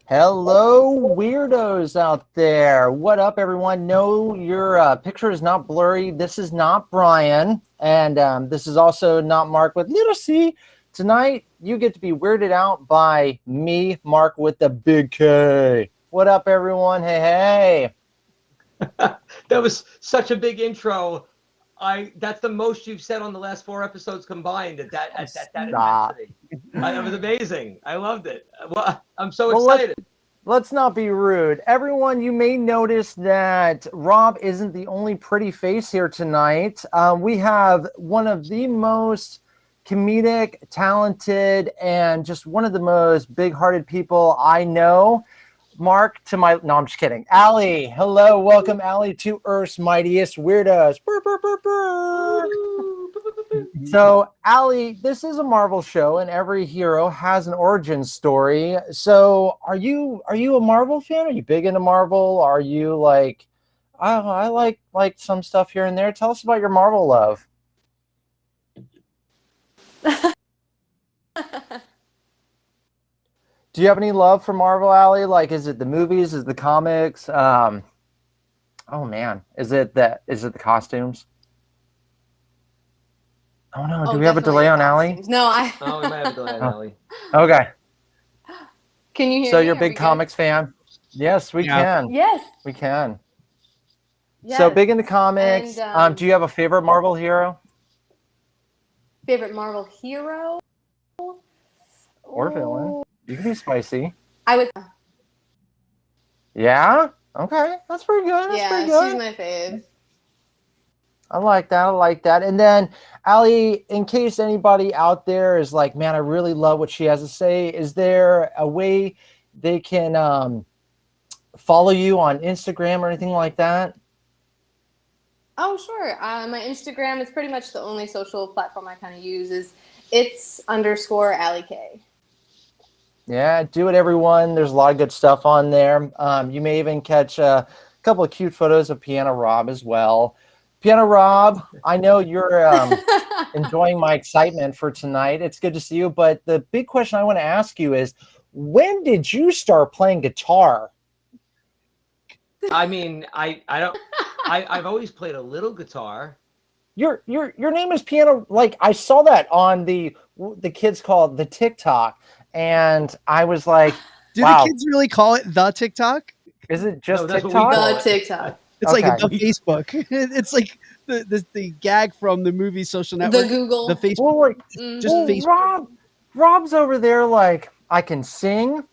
Hello, weirdos out there. What up, everyone? No, your picture is not blurry. This is not Brian. And this is also not Mark with little C. Tonight, you get to be weirded out by me, Mark with the big K. What up, everyone? Hey, hey. That was such a big intro. That's the most you've said on the last 4 episodes combined at that intensity. It was amazing. I loved it. Well, I'm so excited. Let's not be rude. Everyone, you may notice that Rob isn't the only pretty face here tonight. We have one of the most comedic, talented, and just one of the most big-hearted people I know. Mark to my... No, I'm just kidding. Allie. Hello. Welcome, Allie, to Earth's Mightiest Weirdos. Burr, burr, burr, burr. So, Allie, this is a Marvel show, and every hero has an origin story. So, are you a Marvel fan? Are you big into Marvel? Are you like, oh, I like some stuff here and there? Tell us about your Marvel love. Do you have any love for Marvel, Allie? Like, is it the movies? Is it the comics? Oh man, is it the costumes? Oh no, do we have a delay on Allie? No, we might have a delay on Allie. Okay. Can you hear me? So you're a big comics fan? Yes, we can. Yes. We can. Yes. So big into comics. And, do you have a favorite Marvel hero? Favorite Marvel hero? Or villain? You can be spicy. I would. Yeah? Okay. That's pretty good. That's pretty good. She's my fave. I like that. And then, Allie, in case anybody out there is like, man, I really love what she has to say, is there a way they can follow you on Instagram or anything like that? Oh, sure. My Instagram is pretty much the only social platform I kind of use. It's_Allie K. Yeah, do it, everyone. There's a lot of good stuff on there. You may even catch a couple of cute photos of Piano Rob as well. Piano Rob, I know you're enjoying my excitement for tonight. It's good to see you. But the big question I want to ask you is, when did you start playing guitar? I mean, I've always played a little guitar. Your name is Piano. Like, I saw that on the kids call it the TikTok, and I was like, do wow. the kids really call it the TikTok? Is it just TikTok? The TikTok. It's okay. like the Facebook. It's like the gag from the movie Social Network. The Google. The Facebook. Well, like, just Facebook. Rob's over there like, I can sing,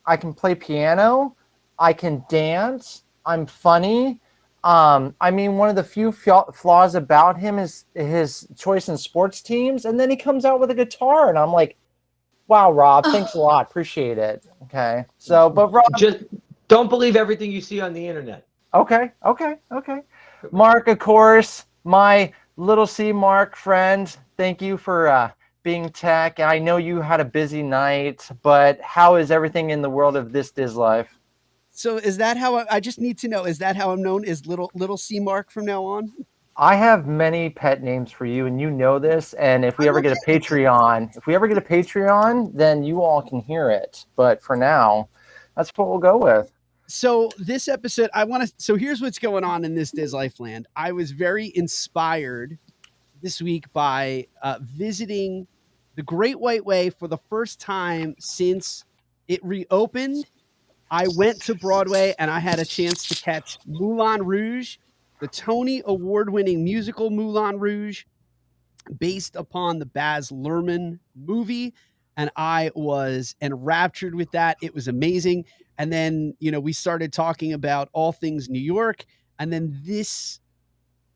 I can play piano, I can dance, I'm funny. I mean, one of the few flaws about him is his choice in sports teams, and then he comes out with a guitar, and I'm like, wow, Rob, thanks a lot. Appreciate it. Okay. So, but Rob... Just don't believe everything you see on the internet. Okay. Mark, of course, my little C Mark friend, thank you for being tech. I know you had a busy night, but how is everything in the world of This Diz Life? So is that how I just need to know, is that how I'm known as little C Mark from now on? I have many pet names for you, and you know this. And if we ever get a Patreon, then you all can hear it. But for now, that's what we'll go with. So this episode, so here's what's going on in This Diz Life land. I was very inspired this week by visiting the Great White Way for the first time since it reopened. I went to Broadway and I had a chance to catch Moulin Rouge, the Tony Award-winning musical Moulin Rouge, based upon the Baz Luhrmann movie. And I was enraptured with that. It was amazing. And then, we started talking about all things New York. And then this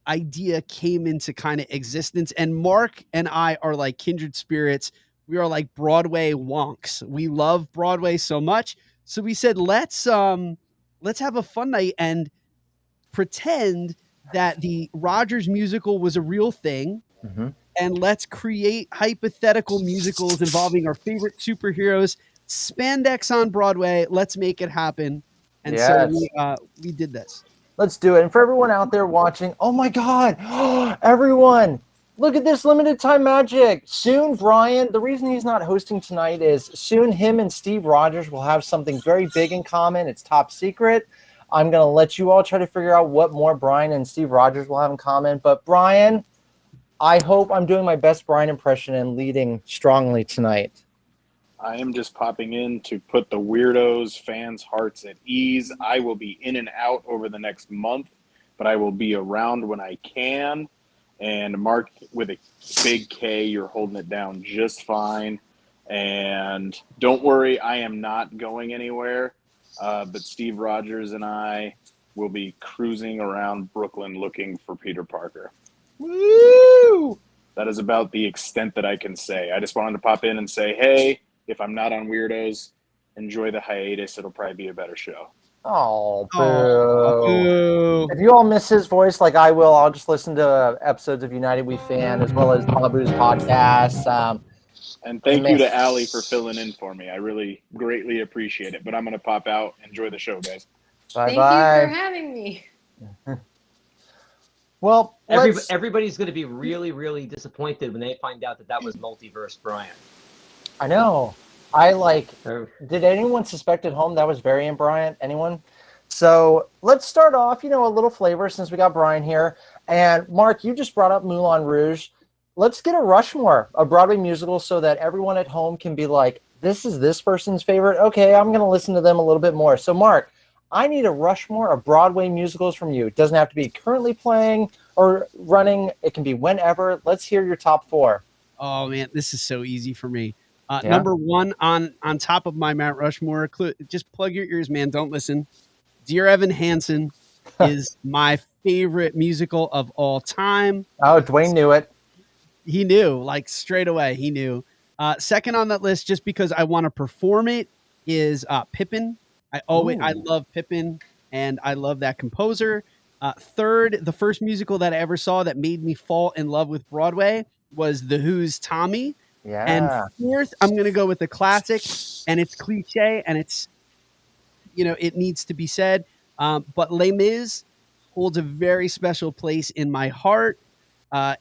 idea came into kind of existence. And Mark and I are like kindred spirits. We are like Broadway wonks. We love Broadway so much. So we said, let's have a fun night and pretend that the Rogers musical was a real thing. Mm-hmm. And let's create hypothetical musicals involving our favorite superheroes. Spandex on Broadway. Let's make it happen. And yes. So we did this. Let's do it. And for everyone out there watching, oh my God, everyone, Look at this limited time magic. Soon, Brian, the reason he's not hosting tonight is soon him and Steve Rogers will have something very big in common. It's top secret. I'm going to let you all try to figure out what more Brian and Steve Rogers will have in common. But Brian, I hope I'm doing my best Brian impression and leading strongly tonight. I am just popping in to put the Weirdos fans' hearts at ease. I will be in and out over the next month, but I will be around when I can. And Mark, with a big K, you're holding it down just fine. And don't worry, I am not going anywhere. But Steve Rogers and I will be cruising around Brooklyn looking for Peter Parker. Woo! That is about the extent that I can say. I just wanted to pop in and say, hey, if I'm not on Weirdos, enjoy the hiatus. It'll probably be a better show. Oh, boo. Boo. If you all miss his voice like I will, I'll just listen to episodes of United We Fan as well as Babu's podcast. And thank you to Allie for filling in for me. I really greatly appreciate it. But I'm going to pop out. Enjoy the show, guys. Thank you for having me. Well, everybody's going to be really, really disappointed when they find out that was multiverse Brian. I know. Did anyone suspect at home that was Variant Brian? Anyone? So let's start off, a little flavor since we got Brian here. And Mark, you just brought up Moulin Rouge. Let's get a Rushmore, a Broadway musical, so that everyone at home can be like, this is this person's favorite. Okay, I'm going to listen to them a little bit more. So Mark, I need a Rushmore of Broadway musicals from you. It doesn't have to be currently playing or running. It can be whenever. Let's hear your top 4. Oh, man, this is so easy for me. Number 1 on top of my Mount Rushmore, just plug your ears, man. Don't listen. Dear Evan Hansen is my favorite musical of all time. Oh, Dwayne knew it. He knew, like straight away, he knew. Second on that list, just because I want to perform it, is Pippin. I love Pippin, and I love that composer. Third, the first musical that I ever saw that made me fall in love with Broadway was The Who's Tommy. Yeah. And fourth, I'm going to go with the classic, and it's cliche, and it's, it needs to be said. But Les Mis holds a very special place in my heart.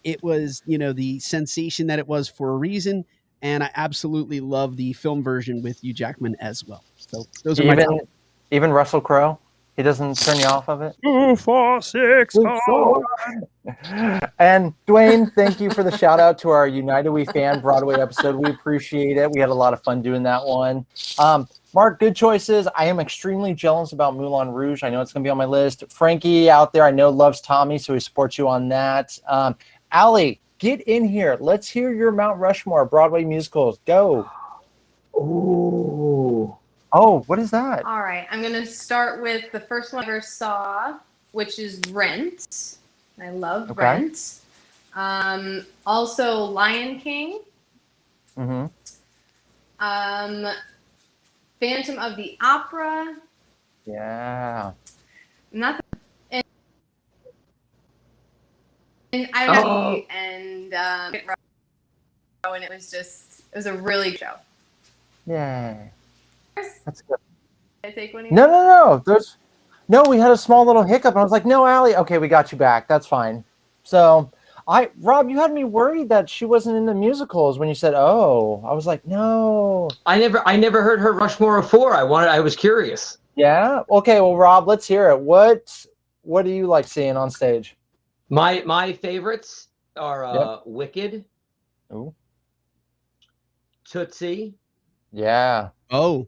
It was, the sensation that it was for a reason, and I absolutely love the film version with Hugh Jackman as well. So those are my top. Even Russell Crowe, he doesn't turn you off of it. 2, 4, 6, 4. And Dwayne, thank you for the shout out to our United We Fan Broadway episode. We appreciate it. We had a lot of fun doing that one. Mark, good choices. I am extremely jealous about Moulin Rouge. I know it's going to be on my list. Frankie out there, I know loves Tommy, so he supports you on that. Allie, get in here. Let's hear your Mount Rushmore Broadway musicals. Go. Ooh. Oh, what is that? All right. I'm going to start with the first one I ever saw, which is Rent. I love Rent. Also, Lion King. Mm-hmm. Phantom of the Opera. Yeah. Not the, and I and it was a really show. Yeah. That's good. Did I take one? No. No, we had a small little hiccup, and I was like, "No, Allie, okay, we got you back. That's fine." So, Rob, you had me worried that she wasn't in the musicals when you said, "Oh." I was like, "No." I never heard her Rushmore of 4. I was curious. Yeah. Okay. Well, Rob, let's hear it. What do you like seeing on stage? My favorites are Wicked. Ooh. Tootsie. Yeah. Oh.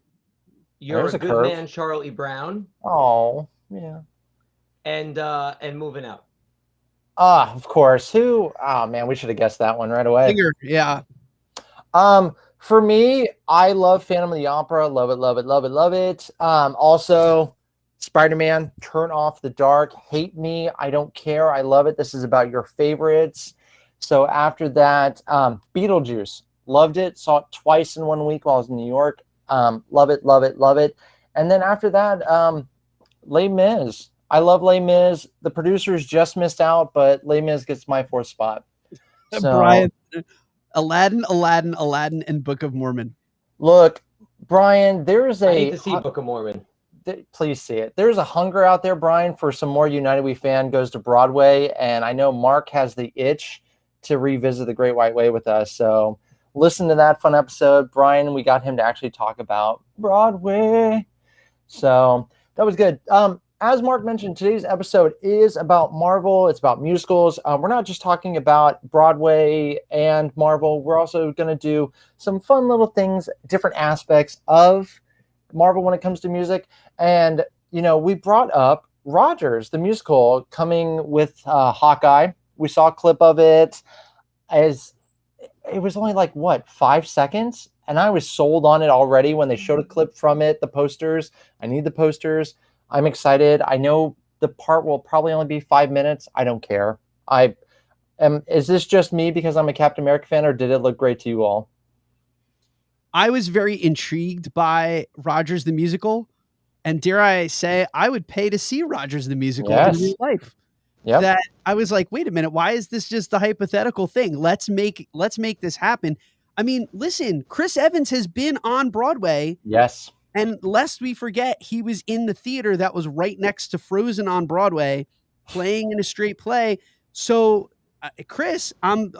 You're There's a a Good curve. Man, Charlie Brown. Oh. Yeah. And Moving Out. Of course. Who? Oh man, we should have guessed that one right away. Singer, yeah. For me, I love Phantom of the Opera. Love it, love it, love it, love it. Also, Spider-Man, Turn Off the Dark. Hate Me, I don't care. I love it. This is about your favorites. So after that, Beetlejuice. Loved it. Saw it twice in 1 week while I was in New York. Love it, love it, love it. And then after that, Les Mis. I love Les Mis. The producers just missed out, but Les Mis gets my 4th spot. So, Brian, Aladdin, and Book of Mormon. Look, Brian, there's I hate to see Book of Mormon. Please see it. There's a hunger out there, Brian, for some more United We Fan goes to Broadway, and I know Mark has the itch to revisit the Great White Way with us. So listen to that fun episode. Brian, we got him to actually talk about Broadway. So that was good. As Mark mentioned, today's episode is about Marvel. It's about musicals. We're not just talking about Broadway and Marvel. We're also going to do some fun little things, different aspects of Marvel when it comes to music. And, we brought up Rogers, the musical, coming with Hawkeye. We saw a clip of it. As it was only 5 seconds, and I was sold on it already when they showed a clip from it, the posters. I need the posters. I'm excited. I know the part will probably only be 5 minutes. I don't care. Is this just me because I'm a Captain America fan, or did it look great to you all? I was very intrigued by Rogers the musical, and dare I say, I would pay to see Rogers the musical in real life. Yep. That I was like, wait a minute, why is this just a hypothetical thing? Let's make this happen. I mean, listen, Chris Evans has been on Broadway. Yes. And lest we forget, he was in the theater that was right next to Frozen on Broadway, playing in a straight play. So, Chris, I'm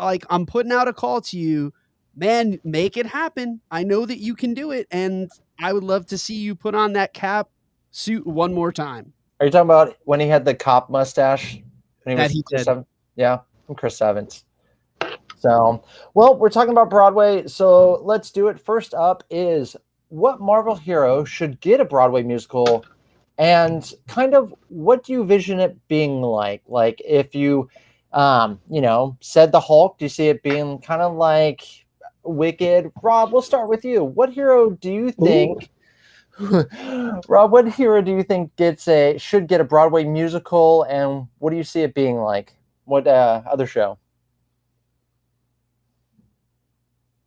putting out a call to you, man, make it happen. I know that you can do it. And I would love to see you put on that cap suit one more time. Are you talking about when he had the cop mustache? That he did. Yeah, I'm Chris Evans. So, well, we're talking about Broadway, so let's do it. First up is what Marvel hero should get a Broadway musical, and kind of what do you vision it being like? Like if you, said the Hulk, do you see it being kind of like Wicked? Rob, we'll start with you. What hero do you think? Rob, what hero do you think should get a Broadway musical, and what do you see it being like? What other show?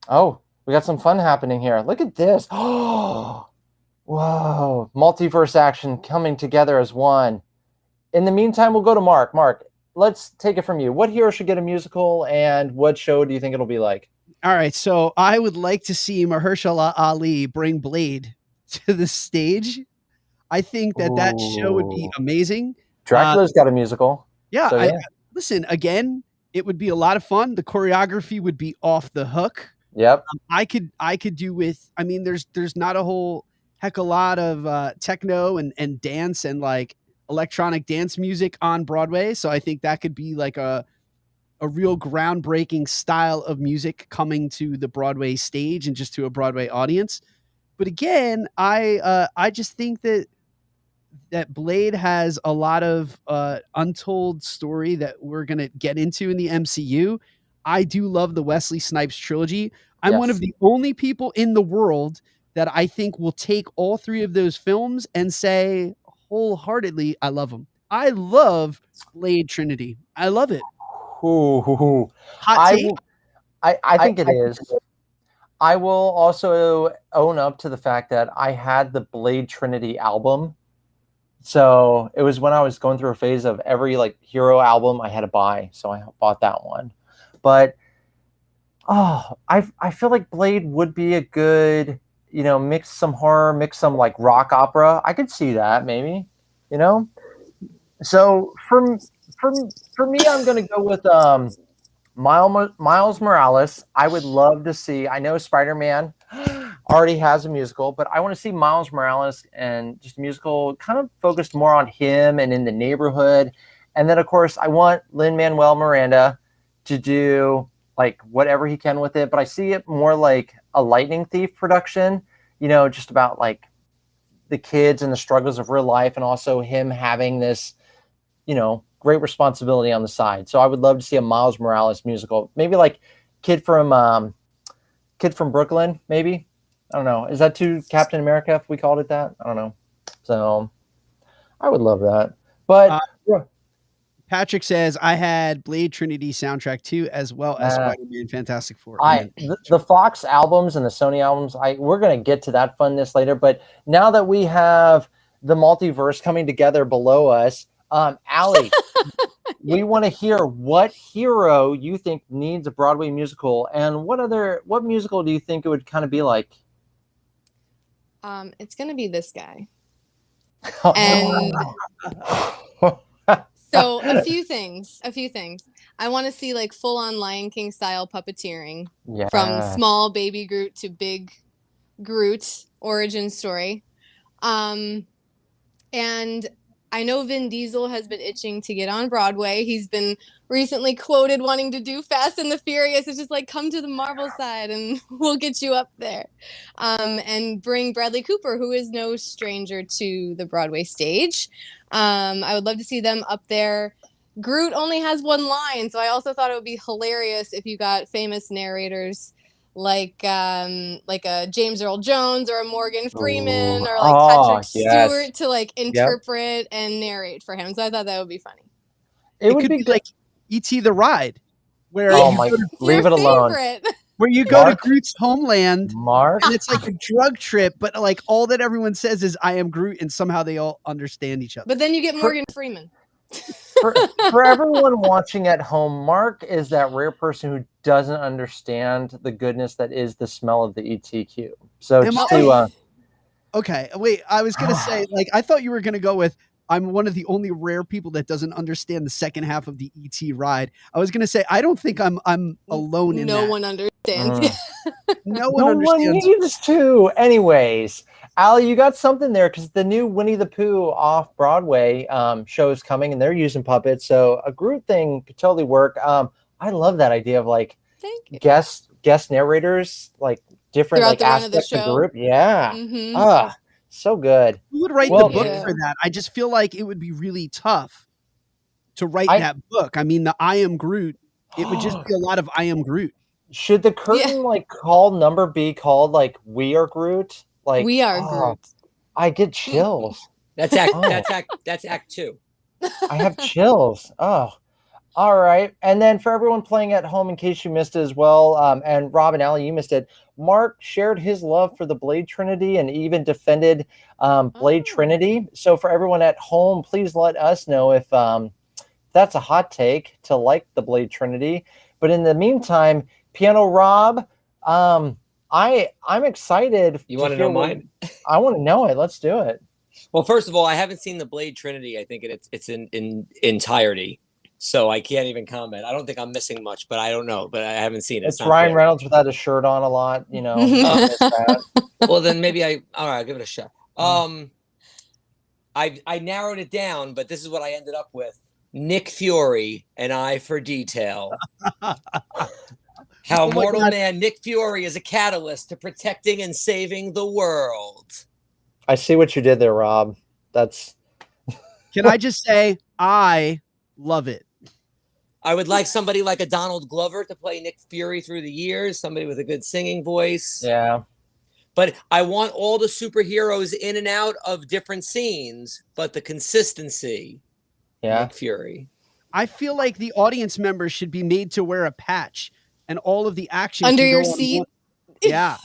Oh, we got some fun happening here. Look at this. Oh, whoa. Multiverse action coming together as one. In the meantime, we'll go to Mark. Mark, let's take it from you. What hero should get a musical, and what show do you think it'll be like? All right, so I would like to see Mahershala Ali bring Blade to the stage. I think that show would be amazing. Dracula's got a musical. Yeah, so, listen, again, it would be a lot of fun. The choreography would be off the hook. Yep. I could do with, I mean, there's not a whole heck a lot of techno and dance and like electronic dance music on Broadway. So I think that could be like a real groundbreaking style of music coming to the Broadway stage and just to a Broadway audience. But again, I just think that Blade has a lot of untold story that we're going to get into in the MCU. I do love the Wesley Snipes trilogy. I'm one of the only people in the world that I think will take all three of those films and say wholeheartedly, I love them. I love Blade Trinity. I love it. Hot take? I think it is. I will also own up to the fact that I had the Blade Trinity album. So it was when I was going through a phase of every hero album I had to buy. So I bought that one. But I feel like Blade would be a good, mix some horror, mix some rock opera. I could see that maybe, So for me, I'm going to go with Miles Morales. I would love to see. I know Spider-Man already has a musical, but I want to see Miles Morales and just a musical kind of focused more on him and in the neighborhood. And then, of course, I want Lin-Manuel Miranda to do whatever he can with it. But I see it more like a Lightning Thief production, just about the kids and the struggles of real life, and also him having this, great responsibility on the side. So I would love to see a Miles Morales musical, maybe Kid from Brooklyn, maybe. I don't know. Is that too Captain America if we called it that? I don't know. So I would love that. But Patrick says I had Blade Trinity soundtrack too, as well as Spider-Man Fantastic Four. The Fox albums and the Sony albums, we're going to get to that funness later. But now that we have the multiverse coming together below us, Allie, we want to hear what hero you think needs a Broadway musical, and what musical do you think it would kind of be like? It's gonna be this guy. And so a few things. I want to see like full on Lion King style puppeteering Yeah. from small baby Groot to big Groot origin story. And I know Vin Diesel has been itching to get on Broadway. He's been recently quoted wanting to do Fast and the Furious. It's just like, come to the Marvel side and we'll get you up there. And bring Bradley Cooper, who is no stranger to the Broadway stage. I would love to see them up there. Groot only has one line, so I also thought it would be hilarious if you got famous narrators like a James Earl Jones or a Morgan Freeman or like Patrick Stewart to like interpret and narrate for him. So I thought that would be funny. It would could be like E.T. the Ride, where leave it alone. Where you go to Groot's homeland, Mark, and it's like a drug trip, but like all that everyone says is "I am Groot," and somehow they all understand each other. But then you get Morgan Freeman. For everyone watching at home, Mark is that rare person who doesn't understand the goodness that is the smell of the ETQ. So okay, wait, I was gonna say, like, I thought you were gonna go with I'm one of the only rare people that doesn't understand the second half of the ET ride. I was gonna say I don't think I'm alone in that. No one understands. No one needs to. Anyways, Allie, you got something there because the new Winnie the Pooh off Broadway show is coming, and they're using puppets, so a Groot thing could totally work. I love that idea of like guest narrators, like different like aspects of the group. Yeah. So good. Who would write the book for that? I just feel like it would be really tough to write that book. I mean, the I Am Groot, it would just be a lot of I Am Groot. Should the curtain call number be called like We Are Groot? Like We Are Groot. I get chills. That's act 2. I have chills. Oh. All right. And then for everyone playing at home, in case you missed it as well, and Rob and Allie, you missed it, Mark shared his love for the Blade Trinity and even defended Blade Trinity. So for everyone at home, please let us know if that's a hot take to like the Blade Trinity. But in the meantime, Piano Rob, I'm excited. You want to know mine? I want to know it. Let's do it. Well, first of all, I haven't seen the Blade Trinity. I think it's in entirety. So I can't even comment. I don't think I'm missing much, but I don't know. But I haven't seen it. It's Ryan Reynolds without a shirt on a lot, you know. Well, then maybe all right, I'll give it a shot. I narrowed it down, but this is what I ended up with. Nick Fury, An Eye for Detail. How mortal man Nick Fury is a catalyst to protecting and saving the world. I see what you did there, Rob. That's. Can I just say I love it? I would like somebody like a Donald Glover to play Nick Fury through the years, somebody with a good singing voice. Yeah. But I want all the superheroes in and out of different scenes, but the consistency. Yeah. Nick Fury. I feel like the audience members should be made to wear a patch and all of the action under your seat. Yeah.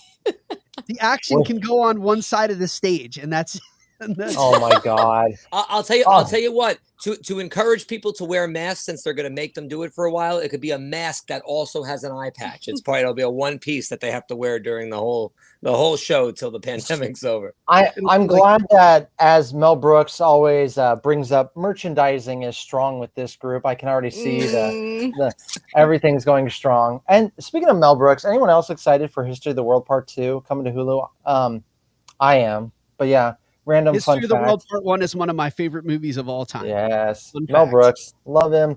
The action can go on one side of the stage, and that's oh my God. I'll tell you. I'll tell you what. To encourage people to wear masks, since they're going to make them do it for a while, it could be a mask that also has an eye patch. It'll be a one piece that they have to wear during the whole show till the pandemic's over. I'm glad that, as Mel Brooks always brings up, merchandising is strong with this group. I can already see the everything's going strong. And speaking of Mel Brooks, anyone else excited for History of the World Part 2 coming to Hulu? I am, but yeah. Random History fun of the fact. World Part 1 is one of my favorite movies of all time. Yes. Mel Brooks. Love him.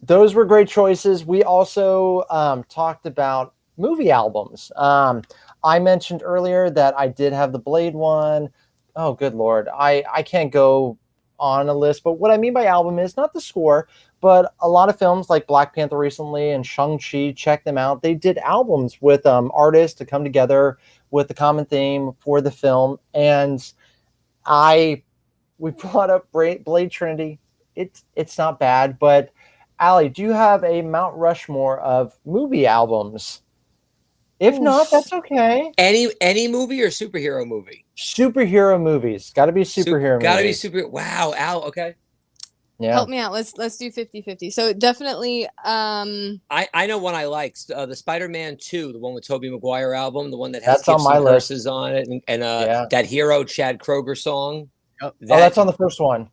Those were great choices. We also talked about movie albums. I mentioned earlier that I did have the Blade one. Oh, good Lord. I can't go on a list, but what I mean by album is not the score, but a lot of films like Black Panther recently and Shang-Chi, check them out. They did albums with artists to come together with the common theme for the film. And we brought up Blade Trinity. It's not bad, but Allie, do you have a Mount Rushmore of movie albums? If not, that's okay. Any movie or superhero movie? Superhero movies. Got to be superhero movies. Got to be super. Wow, Al. Okay. Yeah. Help me out. Let's do 50-50. So definitely. I know one I like. The Spider-Man 2, the one with Tobey Maguire album, the one that has that's on my list. Curses on it, and that Hero Chad Kroger song. Oh, that's on the first one.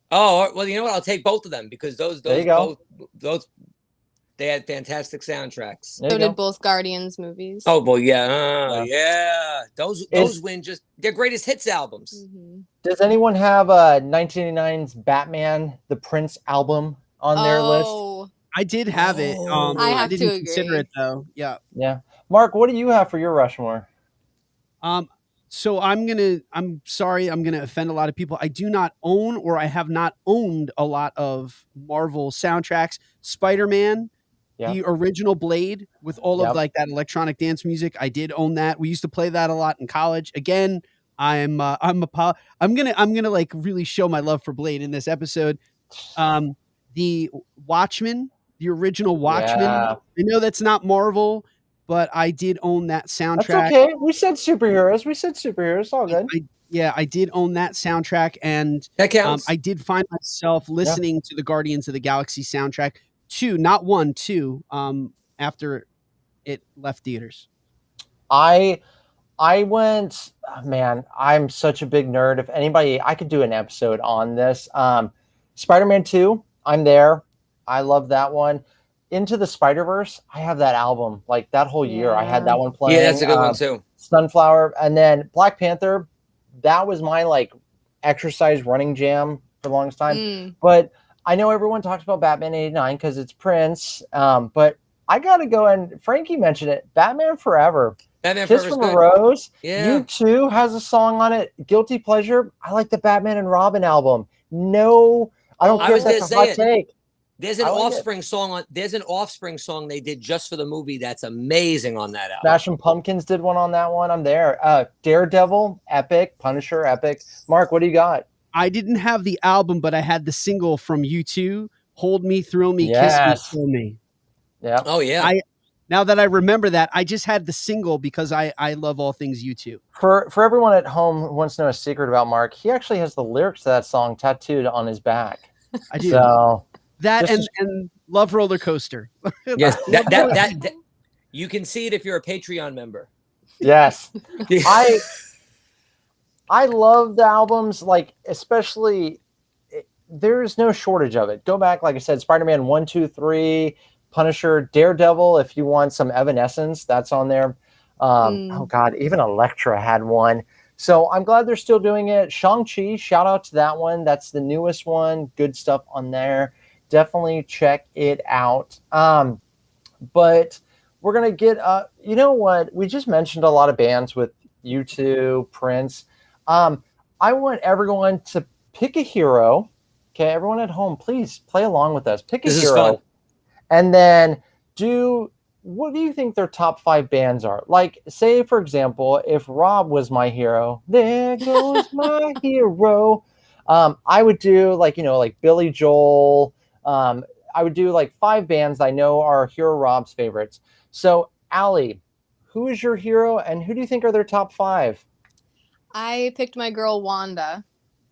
Oh well, you know what? I'll take both of them because those They had fantastic soundtracks. There So you go. did both Guardians movies. Oh, well, yeah, Yeah. yeah. Those win just their greatest hits albums. Mhm. Does anyone have 1989's Batman, the Prince album on their list? Oh, I did have it. Oh. I have didn't to consider agree. it though. Yeah. Yeah. Mark, what do you have for your Rushmore? So I'm sorry, I'm gonna offend a lot of people. I do not own, or I have not owned, a lot of Marvel soundtracks. Spider-Man, Yeah. the original Blade with all Yep. of like that electronic dance music. I did own that. We used to play that a lot in college. Again, I'm gonna like really show my love for Blade in this episode. The Watchmen, the original Watchmen. Yeah. I know that's not Marvel, but I did own that That's soundtrack. okay. We said superheroes. All good. I did own that soundtrack, and That counts. I did find myself listening to the Guardians of the Galaxy soundtrack not one, two, after it left theaters. I went, man, I'm such a big nerd. If anybody, I could do an episode on this. Spider-Man 2, I'm there. I love that one. Into the Spider-Verse, I have that album. Like that whole year, I had that one playing. Yeah, that's a good one too. Sunflower. And then Black Panther, that was my like exercise running jam for the longest time. But I know everyone talks about Batman 89 because it's Prince. But I got to go, and Frankie mentioned it, Batman Forever. Batman Kiss Forever's from a good. Rose. Yeah. U2 has a song on it. Guilty Pleasure. I like the Batman and Robin album. No, I don't I care was if that's a gonna hot say it. take. There's an I like Offspring song on. There's an Offspring song they did just for the movie. That's amazing on that album. Smashing Pumpkins did one on that one. I'm there. Daredevil, epic. Punisher, epic. Mark, what do you got? I didn't have the album, but I had the single from U2, "Hold Me, Thrill Me, Yes. Kiss Me, Kill Me." Yeah. Oh yeah. Now that I remember that, I just had the single because I love all things U2. For everyone at home who wants to know a secret about Mark, he actually has the lyrics to that song tattooed on his back. I do. So That just and Love Roller Coaster. Yes. That you can see it if you're a Patreon member. yes. I love the albums, like especially there's no shortage of it. Go back, like I said, Spider-Man 1, 2, 3, Punisher, Daredevil. If you want some Evanescence, that's on there. Oh God, even Elektra had one. So I'm glad they're still doing it. Shang-Chi, shout out to that one. That's the newest one. Good stuff on there. Definitely check it out. But we're gonna get you know what? We just mentioned a lot of bands with U2, Prince. I want everyone to pick a hero. Okay, everyone at home, please play along with us. Pick a This is hero, fun. and then what do you think their top 5 bands are? Like, say for example, if Rob was my hero, there goes my hero. I would do like Billy Joel. I would do like 5 bands I know are Hero Rob's favorites. So, Allie, who is your hero, and who do you think are their top 5? I picked my girl Wanda,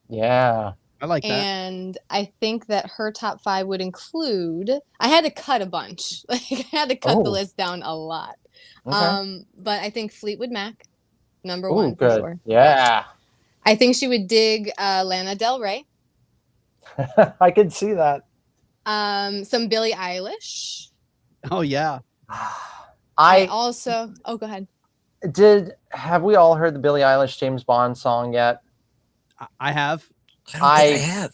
Yeah. I like that. and I think that her top 5 would include. I had to cut a bunch. Like I had to cut the list down a lot. Okay. But I think Fleetwood Mac, number Ooh, 1 for good. sure. Yeah. I think she would dig Lana Del Rey. I could see that. Some Billie Eilish. Oh yeah. I also. Oh, go ahead. Have we all heard the Billie Eilish James Bond song yet? I have. I don't think I have.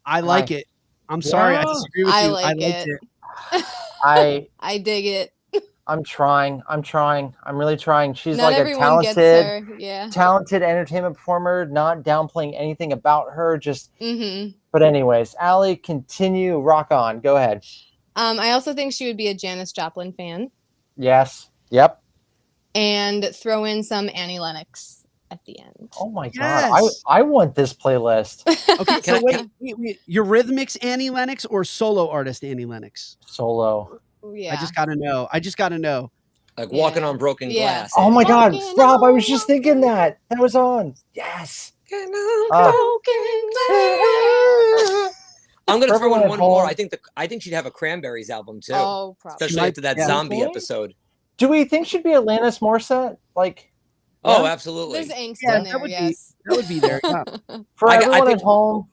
I like it. I'm sorry, I disagree with I you. like I liked it. I dig it. I'm trying. I'm really trying. She's Not like a everyone gets talented, her. Yeah. talented entertainment performer, not downplaying anything about her. Mm-hmm. But anyways, Allie, continue. Rock on. Go ahead. I also think she would be a Janis Joplin fan. Yes. Yep. And throw in some Annie Lennox at the end. Oh my Yes. God. I want this playlist. Okay, Can so I- wait. Eurythmics Annie Lennox or solo artist Annie Lennox? Solo. Yeah. I just gotta know. Like walking on broken Yeah. glass. Oh my God. Walking Rob, I on was just thinking that. That was on. Yes. I'm gonna For throw everyone in at one more. home. I think she'd have a Cranberries album too, Oh, probably. especially after that Yeah. zombie Okay. episode. Do we think she'd be Alanis Morissette? Like, Oh, yeah? absolutely. There's angst Yeah, in that there, would be- yes. That would be there. Yeah. For I everyone think- at home,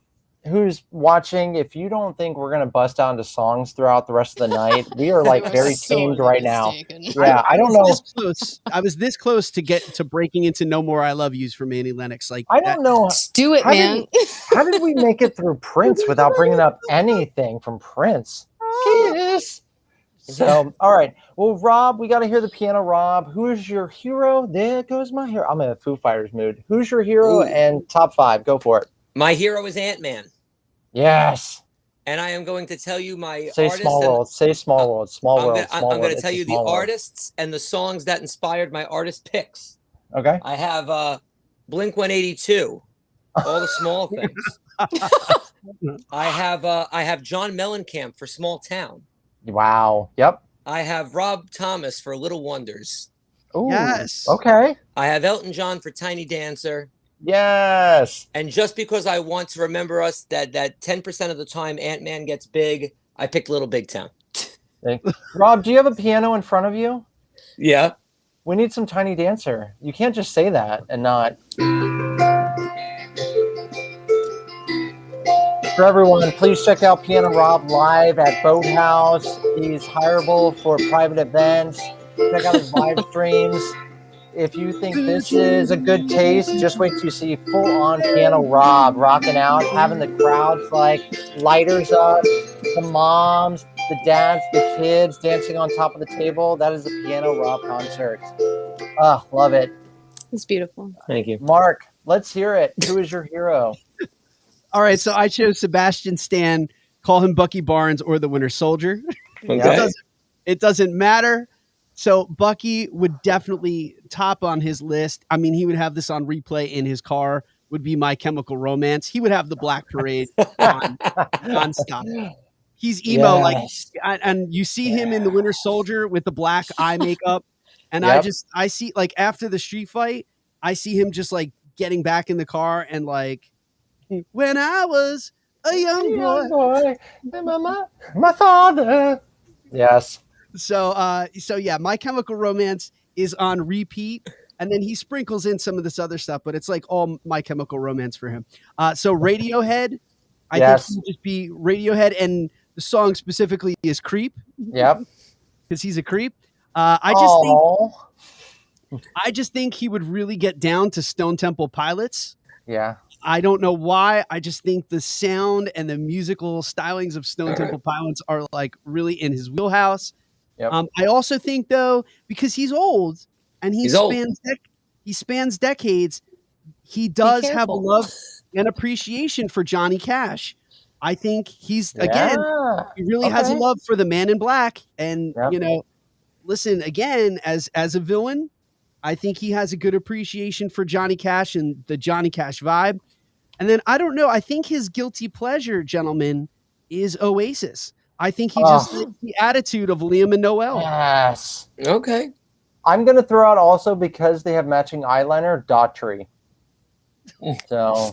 who's watching, if you don't think we're gonna bust out into songs throughout the rest of the night, we are like You are very sorely tamed right now. mistaken. Yeah, I don't was know. this close. I was this close to get to breaking into "No More I Love Yous" from Annie Lennox. Like I don't know. Just do it, How did man. How did we make it through Prince without bringing up anything from Prince? Kiss. So, all right. Well, Rob, we got to hear the piano. Rob, who is your hero? There goes my hero. I'm in a Foo Fighters mood. Who's your hero Ooh. and top 5? Go for it. My hero is Ant-Man. Yes. And I am going to tell you my Say artists. Small World. Say Small World. Small I'm World. going to tell you the artists and the songs that inspired my artist picks. Okay. I have Blink-182, all the small things. I have John Mellencamp for Small Town. Wow. Yep. I have Rob Thomas for Little Wonders. Ooh, Yes. Okay. I have Elton John for Tiny Dancer. Yes. And just because I want to remember us that 10% of the time Ant-Man gets big, I picked Little Big Town. Rob, do you have a piano in front of you? Yeah. We need some Tiny Dancer. You can't just say that and not. For everyone, please check out Piano Rob live at Boathouse. He's hireable for private events. Check out his live streams. If you think this is a good taste, just wait till you see full-on Piano Rob rocking out, having the crowds like lighters up, the moms, the dads, the kids dancing on top of the table. That is the Piano Rob concert. Love it. It's beautiful. Thank you. Mark, let's hear it. Who is your hero? All right, so I chose Sebastian Stan. Call him Bucky Barnes or the Winter Soldier. Okay. It doesn't matter. So Bucky would definitely top on his list. I mean, he would have this on replay in his car. Would be My Chemical Romance. He would have the Black Parade on nonstop. He's emo, Yes. and you see him in the Winter Soldier with the black eye makeup. And Yep. I see, like, after the street fight, I see him just like getting back in the car and like, when I was a young boy, my father. Yes. So yeah, My Chemical Romance is on repeat, and then he sprinkles in some of this other stuff, but it's like all My Chemical Romance for him. So Radiohead, I think he would just be Radiohead, and the song specifically is "Creep." Yep. Because he's a creep. I just think he would really get down to Stone Temple Pilots. Yeah. I don't know why. I just think the sound and the musical stylings of Stone Temple Pilots are like really in his wheelhouse. Yep. I also think though, because he's old and he spans decades, he does have a love and appreciation for Johnny Cash. I think he really has a love for the Man in Black. And listen, again, as a villain, I think he has a good appreciation for Johnny Cash and the Johnny Cash vibe. And then I don't know. I think his guilty pleasure, gentlemen, is Oasis. I think he just likes the attitude of Liam and Noel. Yes. Okay. I'm going to throw out also, because they have matching eyeliner, Daughtry. So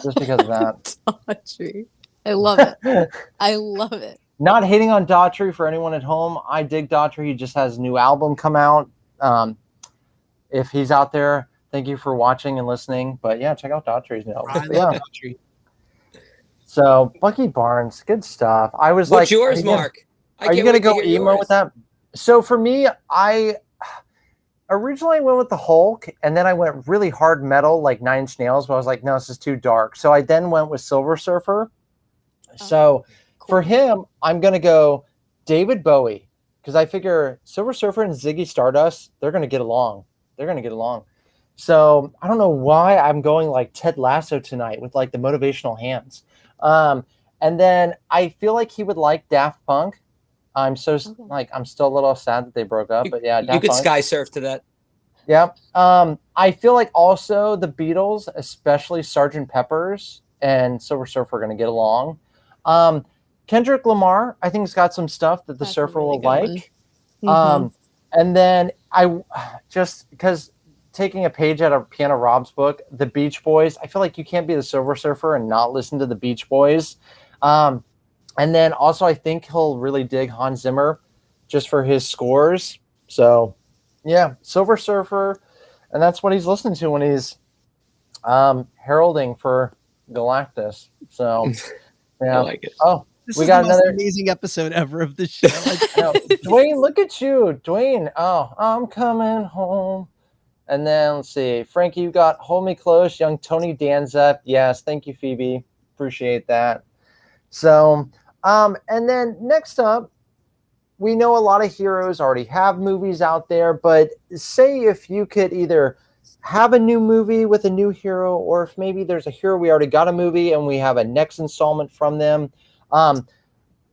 just because of that. Daughtry. I love it. I love it. Not hating on Daughtry for anyone at home. I dig Daughtry. He just has a new album come out. If he's out there, thank you for watching and listening. But yeah, check out Daughtry's new album. I love Daughtry. So Bucky Barnes, good stuff. I was What's like, yours, Mark? Are you going to go emo with that? So for me, I originally went with the Hulk, and then I went really hard metal, like Nine Inch Nails, but I was like, no, this is too dark. So I then went with Silver Surfer. So for him, I'm going to go David Bowie, because I figure Silver Surfer and Ziggy Stardust, they're going to get along. So I don't know why I'm going like Ted Lasso tonight with like the motivational hands. And then I feel like he would like Daft Punk. I'm still a little sad that they broke up, but yeah, you could sky surf to that. Yeah. I feel like also the Beatles, especially Sgt. Pepper's and Silver Surfer, are going to get along. Kendrick Lamar, I think, has got some stuff that the surfer will like. And then I just, because taking a page out of Piano Rob's book, The Beach Boys, I feel like you can't be the Silver Surfer and not listen to the Beach Boys. And then also I think he'll really dig Hans Zimmer just for his scores. So yeah, Silver Surfer, and that's what he's listening to when he's heralding for Galactus. So, yeah. I like it. Oh, This we is got the most another amazing episode ever of the show. Dwayne, look at you. Dwayne, oh, I'm coming home. And then let's see. Frankie, you got Hold Me Close, young Tony Danza. Yes, thank you, Phoebe. Appreciate that. So, and then next up, we know a lot of heroes already have movies out there, but say if you could either have a new movie with a new hero, or if maybe there's a hero we already got a movie and we have a next installment from them.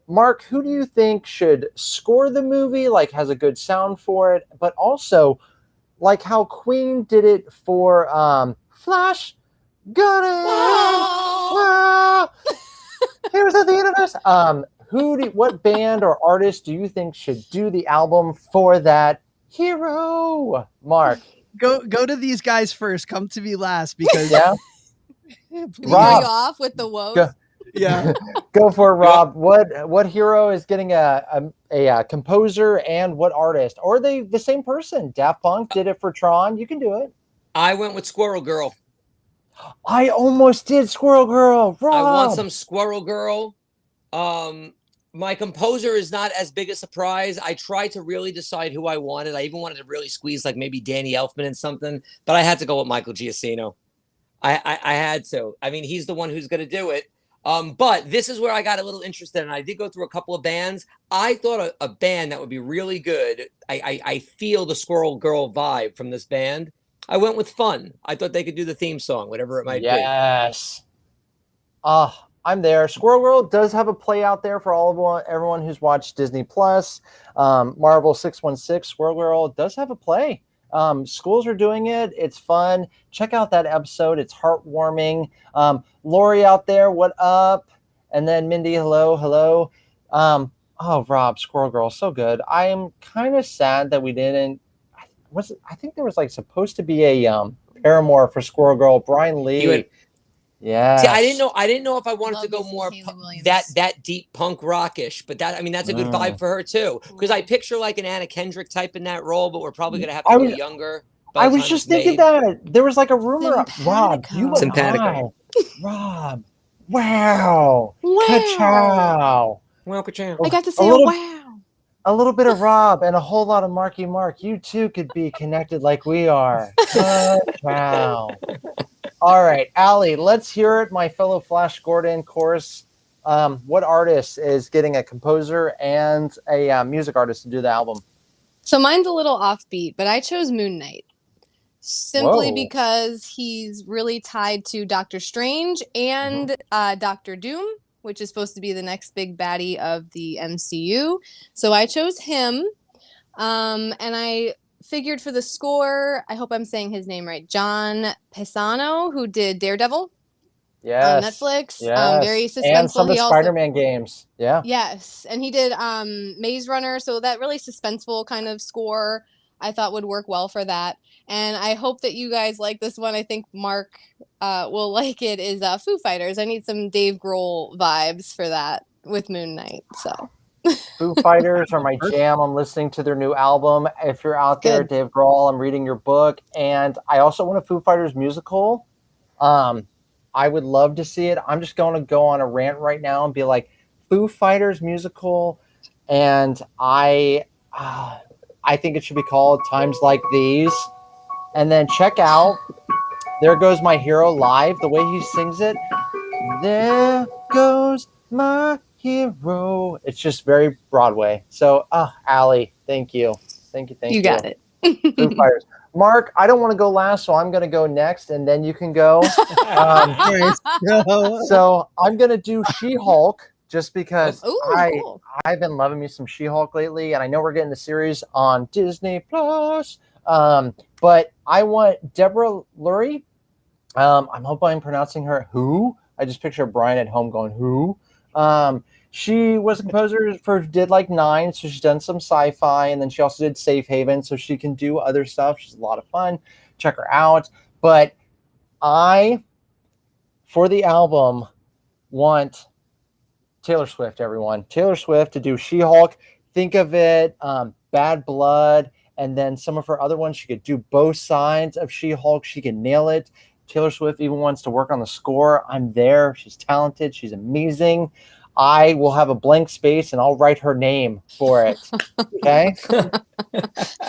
Mark, who do you think should score the movie, like has a good sound for it, but also like how Queen did it for Flash? Got it! Ah! Here's the universe. What band or artist do you think should do the album for that hero? Mark. Go to these guys first. Come to me last because Yeah. We Rob. throw you off with the woes. Go. Yeah. Go for it, Rob. What hero is getting a composer and what artist? Or are they the same person? Daft Punk did it for Tron. You can do it. I went with Squirrel Girl. I almost did Squirrel Girl. Rob. I want some Squirrel Girl. My composer is not as big a surprise. I tried to really decide who I wanted. I even wanted to really squeeze like maybe Danny Elfman and something, but I had to go with Michael Giacchino. I had to. I mean, he's the one who's going to do it. But this is where I got a little interested, and I did go through a couple of bands. I thought a band that would be really good. I feel the Squirrel Girl vibe from this band. I went with Fun. I thought they could do the theme song, whatever it might be. Yes. I'm there. Squirrel Girl does have a play out there for everyone who's watched Disney Plus. Marvel 616, Squirrel Girl does have a play. Schools are doing it. It's fun. Check out that episode. It's heartwarming. Lori out there, what up? And then Mindy, hello. Rob, Squirrel Girl, so good. I am kind of sad that we didn't. I think there was like supposed to be a Paramore for Squirrel Girl. Brian Lee. Yeah. See, I didn't know if I wanted Love to go me some more Hayley Williams. that deep punk rockish, but that's a good vibe for her too. Because I picture like an Anna Kendrick type in that role, but we're probably gonna have to go younger. I was just thinking that there was like a rumor. Rob, you and I. Rob, wow. Ka-chow. Well, ka-chow. I got to say wow. A little bit of Rob and a whole lot of Markie Marc. You two could be connected like we are. Ka-chow. All right, Allie, let's hear it. My fellow Flash Gordon chorus. What artist is getting a composer and a music artist to do the album? So mine's a little offbeat, but I chose Moon Knight simply because he's really tied to Doctor Strange and Doctor Doom, which is supposed to be the next big baddie of the MCU. So I chose him, and I figured for the score, I hope I'm saying his name right, John Pisano, who did Daredevil on Netflix. Very suspenseful. And some of the Spider-Man games. Yeah. Yes. And he did Maze Runner. So that really suspenseful kind of score I thought would work well for that. And I hope that you guys like this one. I think Mark will like it, is Foo Fighters. I need some Dave Grohl vibes for that with Moon Knight. So Foo Fighters are my jam. I'm listening to their new album. If you're out there, Dave Grohl, I'm reading your book. And I also want a Foo Fighters musical. I would love to see it. I'm just going to go on a rant right now and be like, Foo Fighters musical. And I think it should be called Times Like These. And then check out There Goes My Hero live. The way he sings it. There goes my hero. It's just very Broadway. So, Allie, thank you. Thank you. You got it. Foo Fighters. Mark, I don't want to go last, so I'm going to go next, and then you can go. So I'm going to do She-Hulk just because I've been loving me some She-Hulk lately, and I know we're getting the series on Disney Plus. But I want Deborah Lurie. I'm hoping I'm pronouncing her who. I just picture Brian at home going who. She was a composer did like 9, so she's done some sci-fi, and then she also did Safe Haven, so she can do other stuff. She's a lot of fun. Check her out. But for the album, want Taylor Swift, everyone. Taylor Swift to do She-Hulk. Think of it, Bad Blood, and then some of her other ones. She could do both sides of She-Hulk. She can nail it. Taylor Swift even wants to work on the score, I'm there. She's talented. She's amazing. I will have a blank space and I'll write her name for it. Okay.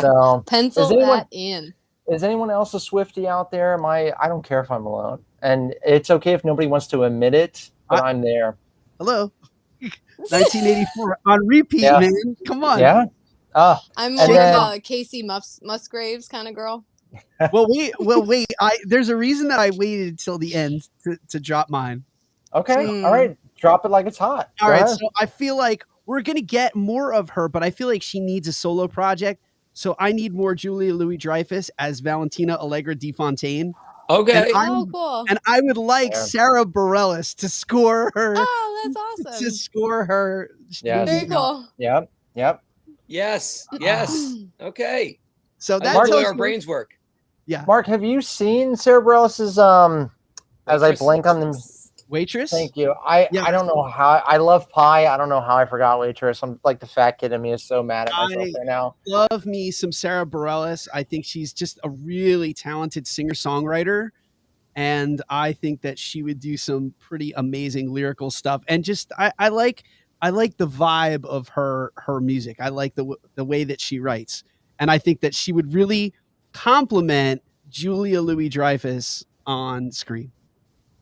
So Pencil that in. is anyone else a Swiftie out there? I don't care if I'm alone. And it's okay if nobody wants to admit it, but I'm there. Hello. 1984 on repeat, Yeah. man. Come on. Yeah. I'm more of a Casey Musgraves kind of girl. Well, wait. There's a reason that I waited till the end to drop mine. Okay. All right. Drop it like it's hot. All right. So I feel like we're gonna get more of her, but I feel like she needs a solo project. So I need more Julia Louis-Dreyfus as Valentina Allegra de Fontaine. Okay. Cool. And I would like Sarah Bareilles to score her. Oh, that's awesome. To score her. Yeah. Very cool. Yep. Yes. Okay. So that's that's the way our brains work. Yeah. Mark, have you seen Sarah Bareilles' as I blank on them? Waitress? Thank you. I don't know how I love Pie. I don't know how I forgot Waitress. I'm like the fat kid in me is so mad at myself right now. Love me some Sarah Bareilles. I think she's just a really talented singer-songwriter. And I think that she would do some pretty amazing lyrical stuff. And just I like the vibe of her music. I like the way that she writes. And I think that she would really complement Julia Louis-Dreyfus on screen.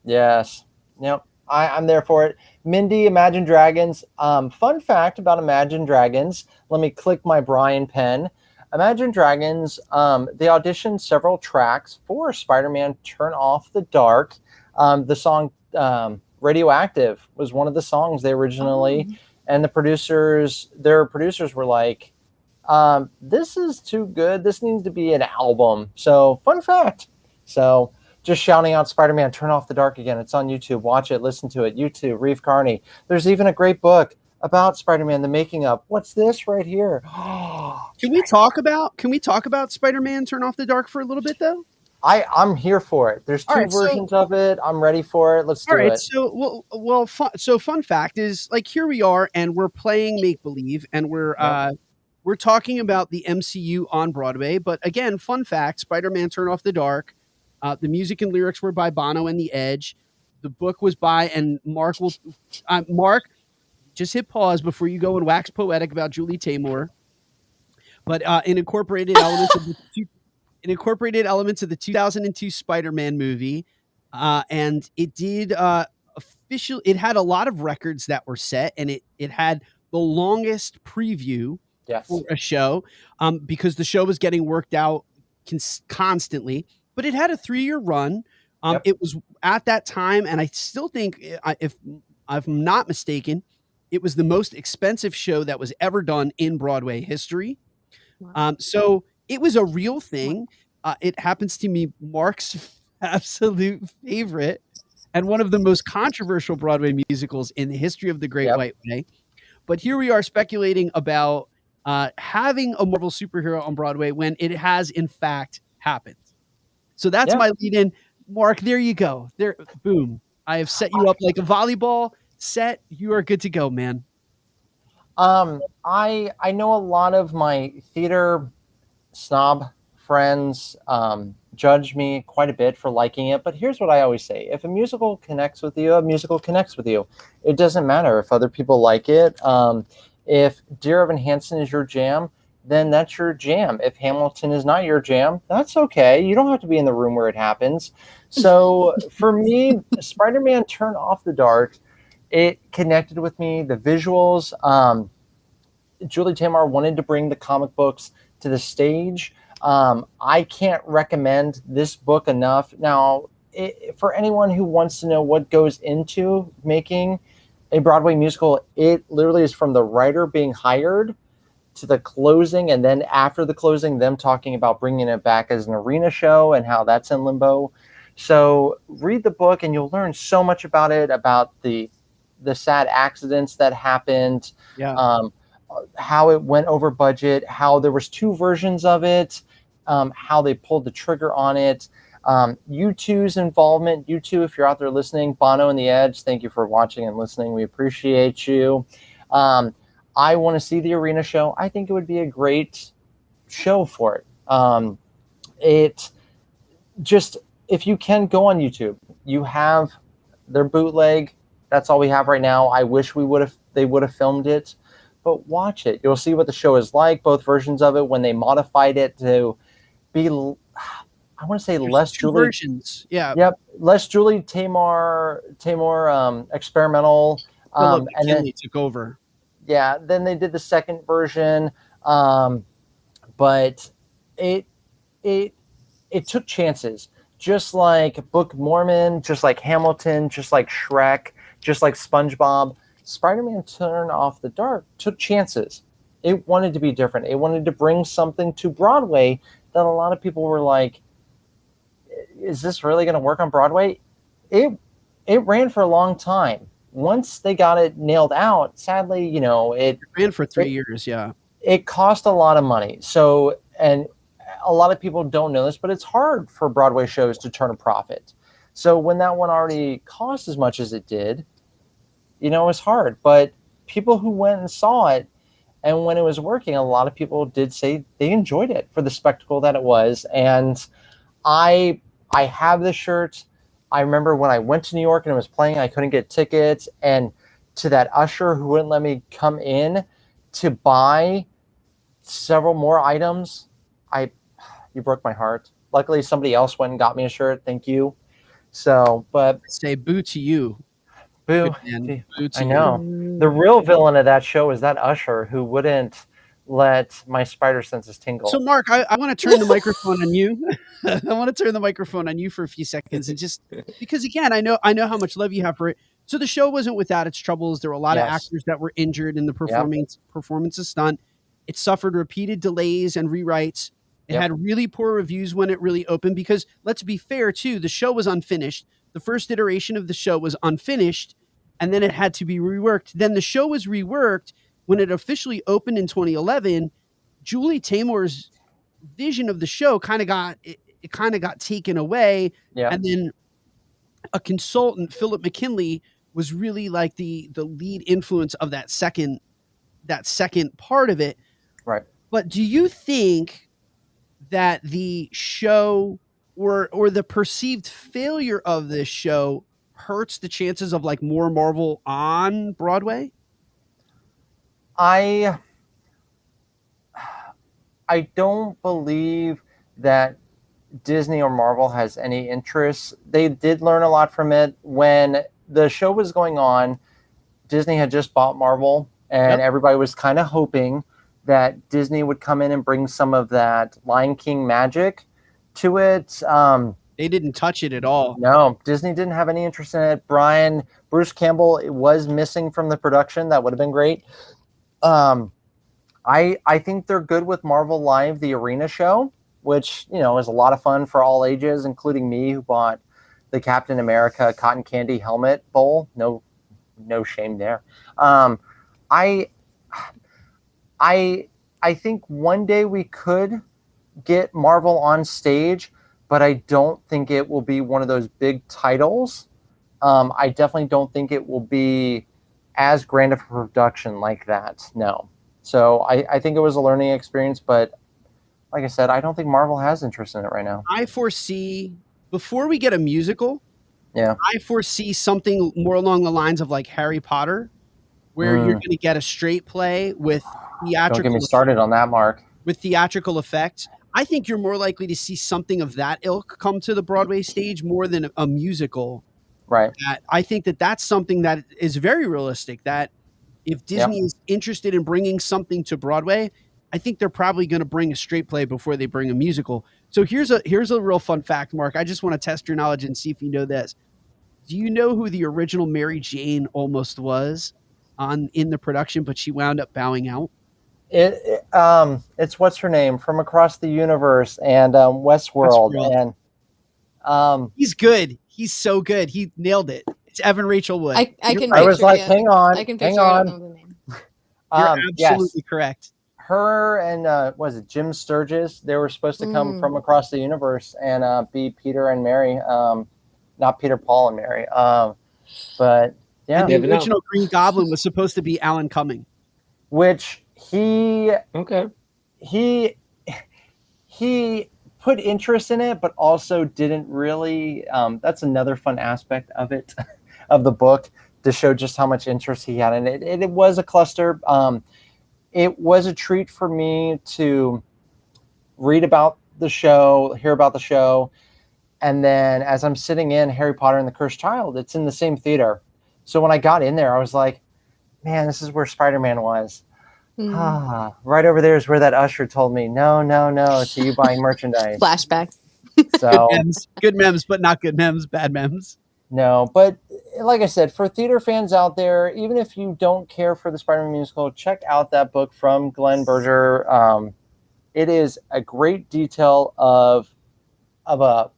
Yes. Yep. I'm there for it. Mindy, Imagine Dragons. Fun fact about Imagine Dragons. Let me click my Brian pen. Imagine Dragons, they auditioned several tracks for Spider-Man Turn Off the Dark. The song Radioactive was one of the songs they originally, and their producers were like, this is too good. This needs to be an album. So fun fact. So just shouting out Spider-Man Turn Off the Dark again. It's on YouTube. Watch it, listen to it. YouTube, Reeve Carney. There's even a great book about Spider-Man, the making of. What's this right here? Can we talk about Spider-Man Turn Off the Dark for a little bit though? I'm here for it. There's two versions of it. I'm ready for it. Let's do it. So fun fact is, like, here we are and we're playing make believe and we're talking about the MCU on Broadway. But again, fun fact: Spider-Man Turn Off the Dark. The music and lyrics were by Bono and The Edge. The book was by, and Mark, just hit pause before you go and wax poetic about Julie Taymor. But it incorporated elements of the 2002 Spider-Man movie, and it did It had a lot of records that were set, and it had the longest preview for a show, because the show was getting worked out constantly. But it had a 3-year run. It was at that time, and I still think, if I'm not mistaken, it was the most expensive show that was ever done in Broadway history. Wow. So it was a real thing. It happens to be Mark's absolute favorite and one of the most controversial Broadway musicals in the history of the Great White Way. But here we are speculating about having a Marvel superhero on Broadway when it has in fact happened. So that's my lead in. Mark, there you go. There, boom. I have set you up like a volleyball set. You are good to go, man. I know a lot of my theater snob friends judge me quite a bit for liking it, but here's what I always say. If a musical connects with you, a musical connects with you. It doesn't matter if other people like it. If Dear Evan Hansen is your jam, then that's your jam. If Hamilton is not your jam, that's okay. You don't have to be in the room where it happens. So for me, Spider-Man Turn Off the Dark, it connected with me. The visuals, Julie Taymor wanted to bring the comic books to the stage. I can't recommend this book enough. Now, for anyone who wants to know what goes into making a Broadway musical, it literally is from the writer being hired to the closing, and then after the closing, them talking about bringing it back as an arena show and how that's in limbo. So read the book and you'll learn so much about it, about the sad accidents that happened, how it went over budget, how there was 2 versions of it, how they pulled the trigger on it. U2's involvement. U2, if you're out there listening, Bono and The Edge, thank you for watching and listening. We appreciate you. I want to see the arena show. I think it would be a great show for it. It just if you can go on YouTube, you have their bootleg. That's all we have right now. I wish they would have filmed it, but watch it. You'll see what the show is like, both versions of it, when they modified it to be, I want to say, There's less two Julie. versions. Yeah. Yep, less Julie Taymor experimental. Philip And then McKinley took over. yeah, then they did the second version, but it took chances, just like Book of Mormon, just like Hamilton, just like Shrek, just like SpongeBob. Spider-Man: Turn Off the Dark took chances. It wanted to be different. It wanted to bring something to Broadway that a lot of people were like, is this really going to work on Broadway? It ran for a long time. Once they got it nailed out, sadly, it ran for 3 years. Yeah. It cost a lot of money. So, and a lot of people don't know this, but it's hard for Broadway shows to turn a profit. So when that one already cost as much as it did, it's hard. But people who went and saw it, and when it was working, a lot of people did say they enjoyed it for the spectacle that it was. And I have this shirt. I remember when I went to New York and it was playing, I couldn't get tickets. And to that usher who wouldn't let me come in to buy several more items, you broke my heart. Luckily, somebody else went and got me a shirt. Thank you. So, but say boo to you. Boo. Boo to I know. you. The real villain of that show is that usher who wouldn't let my spider senses tingle. So, Mark, I want to turn the microphone on you. I want to turn the microphone on you for a few seconds, and just because, again, I know how much love you have for it. So the show wasn't without its troubles. There were a lot of actors that were injured in the performance stunt. It suffered repeated delays and rewrites. It had really poor reviews when it really opened because, let's be fair, too, the show was unfinished. The first iteration of the show was unfinished, and then it had to be reworked. Then the show was reworked. When it officially opened in 2011, Julie Taymor's vision of the show kind of got taken away. Yeah. And then a consultant, Philip McKinley, was really like the lead influence of that second part of it. Right. But do you think that the show or the perceived failure of this show hurts the chances of like more Marvel on Broadway? I don't believe that Disney or Marvel has any interest. They did learn a lot from it. When the show was going on, Disney had just bought Marvel, and everybody was kind of hoping that Disney would come in and bring some of that Lion King magic to it. They didn't touch it at all. No, Disney didn't have any interest in it. Bruce Campbell was missing from the production. That would have been great. I think they're good with Marvel Live, the arena show, which, is a lot of fun for all ages, including me, who bought the Captain America cotton candy helmet bowl. No shame there. I think one day we could get Marvel on stage, but I don't think it will be one of those big titles. I definitely don't think it will be as grand of a production like that. No. So I think it was a learning experience, but like I said, I don't think Marvel has interest in it right now. I foresee, before we get a musical, I foresee something more along the lines of like Harry Potter, where you're going to get a straight play with theatrical. Don't get me started on that, Mark. With theatrical effects. I think you're more likely to see something of that ilk come to the Broadway stage more than a musical. Right. I think that's something that is very realistic, that if Disney is interested in bringing something to Broadway, I think they're probably going to bring a straight play before they bring a musical. So here's a real fun fact, Mark. I just want to test your knowledge and see if you know this. Do you know who the original Mary Jane almost was in the production, but she wound up bowing out? It's what's her name from Across the Universe and Westworld. And he's good. He's so good. He nailed it. It's Evan Rachel Wood. I was like, hang on. I can picture. I don't know the name. You're absolutely correct. Her and was it Jim Sturgis? They were supposed to come from Across the Universe and be Peter and Mary, not Peter, Paul, and Mary. But yeah, and the original Green Goblin was supposed to be Alan Cumming, which he put interest in it, but also didn't really. That's another fun aspect of it, of the book, to show just how much interest he had in it. It was a cluster. It was a treat for me to read about the show, hear about the show, and then as I'm sitting in Harry Potter and the Cursed Child, it's in the same theater. So when I got in there, I was like, man, this is where Spider-Man was. Right over there is where that usher told me, no, to you buying merchandise. Flashback. So Good memes, but not good memes, bad memes. no, but like I said, for theater fans out there, even if you don't care for the Spider-Man musical, check out that book from Glenn Berger. It is a great detail of a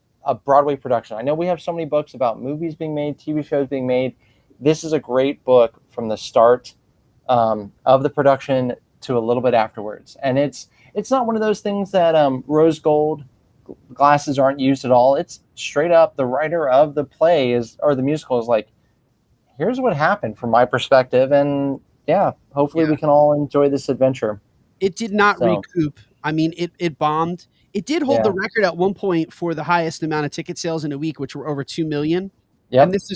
Broadway production. I know we have so many books about movies being made, TV shows being made. This is a great book from the start of the production to a little bit afterwards. And it's not one of those things that rose gold glasses aren't used at all. It's straight up the writer of the play or the musical is like, here's what happened from my perspective. And yeah, hopefully we can all enjoy this adventure. It did not recoup. I mean, it bombed. It did hold the record at one point for the highest amount of ticket sales in a week, which were over 2 million. Yep. And this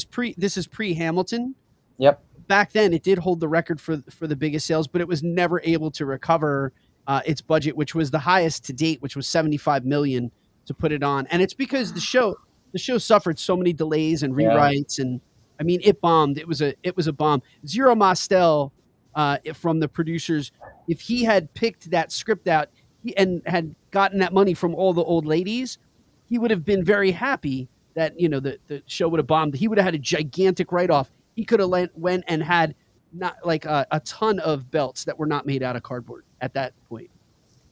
is pre Hamilton. Yep. Back then, it did hold the record for the biggest sales, but it was never able to recover its budget, which was the highest to date, which was 75 million to put it on. And it's because the show suffered so many delays and rewrites, and I mean, it bombed. It was a bomb. Zero Mostel, from the producers, if he had picked that script out and had gotten that money from all the old ladies, he would have been very happy that, the show would have bombed. He would have had a gigantic write-off. He could have went and had not like a ton of belts that were not made out of cardboard at that point.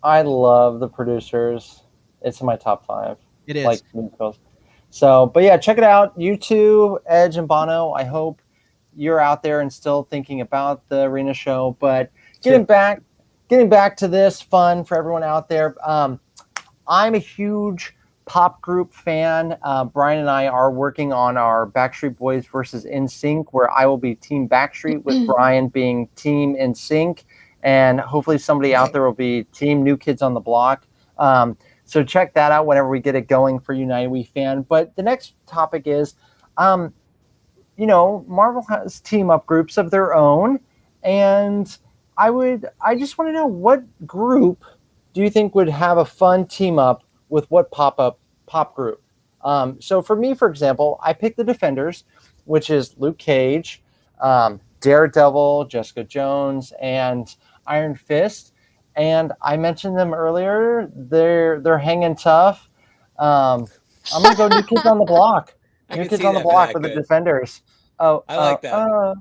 I love the producers. It's in my top 5. It is. Like musicals. So, but yeah, check it out. You two, Edge and Bono. I hope you're out there and still thinking about the arena show. But getting back to this fun for everyone out there. I'm a huge pop group fan. Brian and I are working on our Backstreet Boys versus NSYNC, where I will be Team Backstreet with Brian being Team NSYNC, and hopefully somebody out there will be Team New Kids on the Block. So check that out whenever we get it going for United We Fan. But the next topic is, Marvel has team up groups of their own, and I just want to know, what group do you think would have a fun team up with what pop group? So for me, for example, I picked the Defenders, which is Luke Cage, Daredevil, Jessica Jones, and Iron Fist. And I mentioned them earlier. They're hanging tough. I'm gonna go New Kids on the Block. New Kids on the Block with the Defenders. Oh, I like that.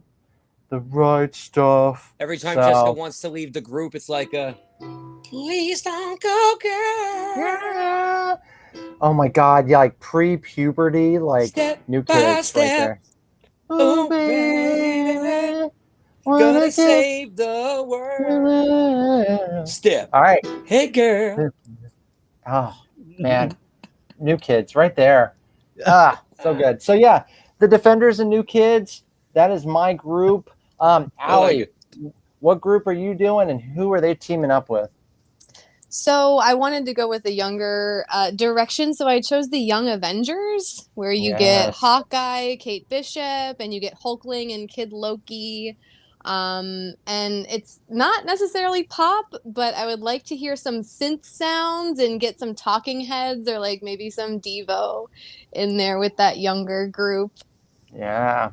The right stuff. Every time Jessica wants to leave the group, it's like please don't go, girl. Yeah. Oh my God! Yeah, like pre-puberty, like Step New by Kids step. right there. Oh, baby, gonna save the world. Step. All right. Hey, girl. Oh man, New Kids right there. So good. So yeah, the Defenders and New Kids. That is my group. Allie, what group are you doing, and who are they teaming up with? So I wanted to go with a younger direction, so I chose the Young Avengers, where you get Hawkeye, Kate Bishop, and you get Hulkling and Kid Loki. And it's not necessarily pop, but I would like to hear some synth sounds and get some talking heads, or like maybe some Devo in there with that younger group. Yeah.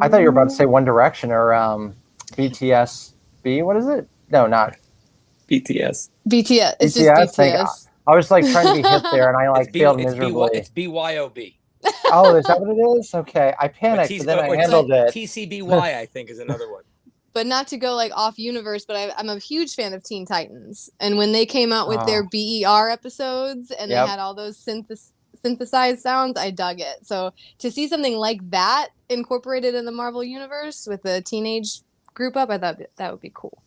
I thought you were about to say One Direction or BTS. What is it? No, not BTS. BTS. It's BTS. just BTS. I was like trying to be hip there, and I failed miserably. It's BYOB. Oh, is that what it is? Okay, I panicked, but then I handled it. TCBY, I think, is another one. But not to go like off universe, but I'm a huge fan of Teen Titans, and when they came out with their BER episodes and they had all those synthesized sounds, I dug it. So to see something like that incorporated in the Marvel universe with a teenage group up, I thought that would be cool.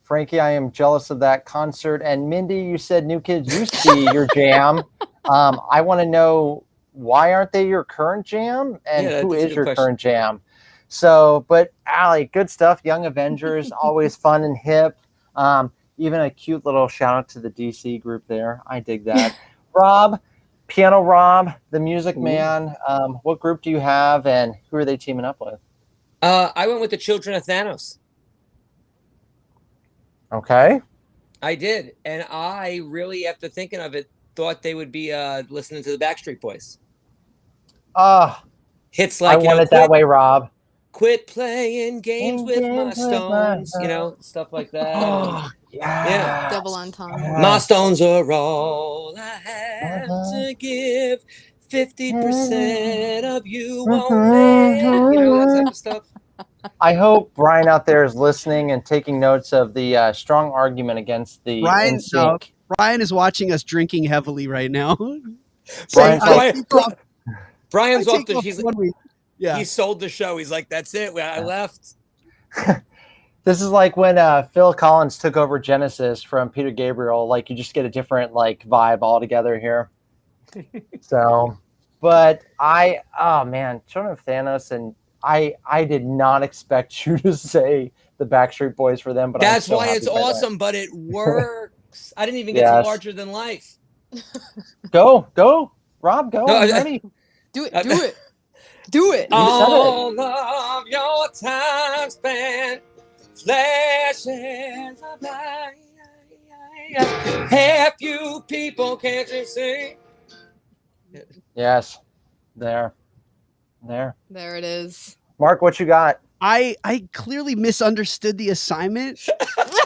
Frankie, I am jealous of that concert. And Mindy, you said New Kids used to be your jam. I want to know, why aren't they your current jam? And who is your current jam? So, but Allie, good stuff. Young Avengers, always fun and hip. Even a cute little shout out to the DC group there. I dig that. Rob, Piano Rob, the Music Ooh. Man. What group do you have, and who are they teaming up with? I went with the Children of Thanos. Okay. I did, and I really, after thinking of it, thought they would be listening to the Backstreet Boys. Hits like I want it that way, Rob. Quit playing games with my stones, stuff like that. Yeah. Double entendre. My stones are all I have to give. 50% of you won't live. That type of stuff. I hope Brian out there is listening and taking notes of the strong argument against the NSYNC. Brian is watching us drinking heavily right now. Brian's Brian's off the. Yeah. He sold the show. He's like, that's it. I left. This is like when Phil Collins took over Genesis from Peter Gabriel. Like, you just get a different vibe altogether here. So, but Children of Thanos, and I did not expect you to say the Backstreet Boys for them, but that's I'm so why happy it's by that. awesome. But it works. I didn't even get to larger than life. Go, Rob, go. I'm ready. Do it. Do it. All of your time spent flashes of light. Half you people, can't you see? Yes. There it is. Mark, what you got? I clearly misunderstood the assignment.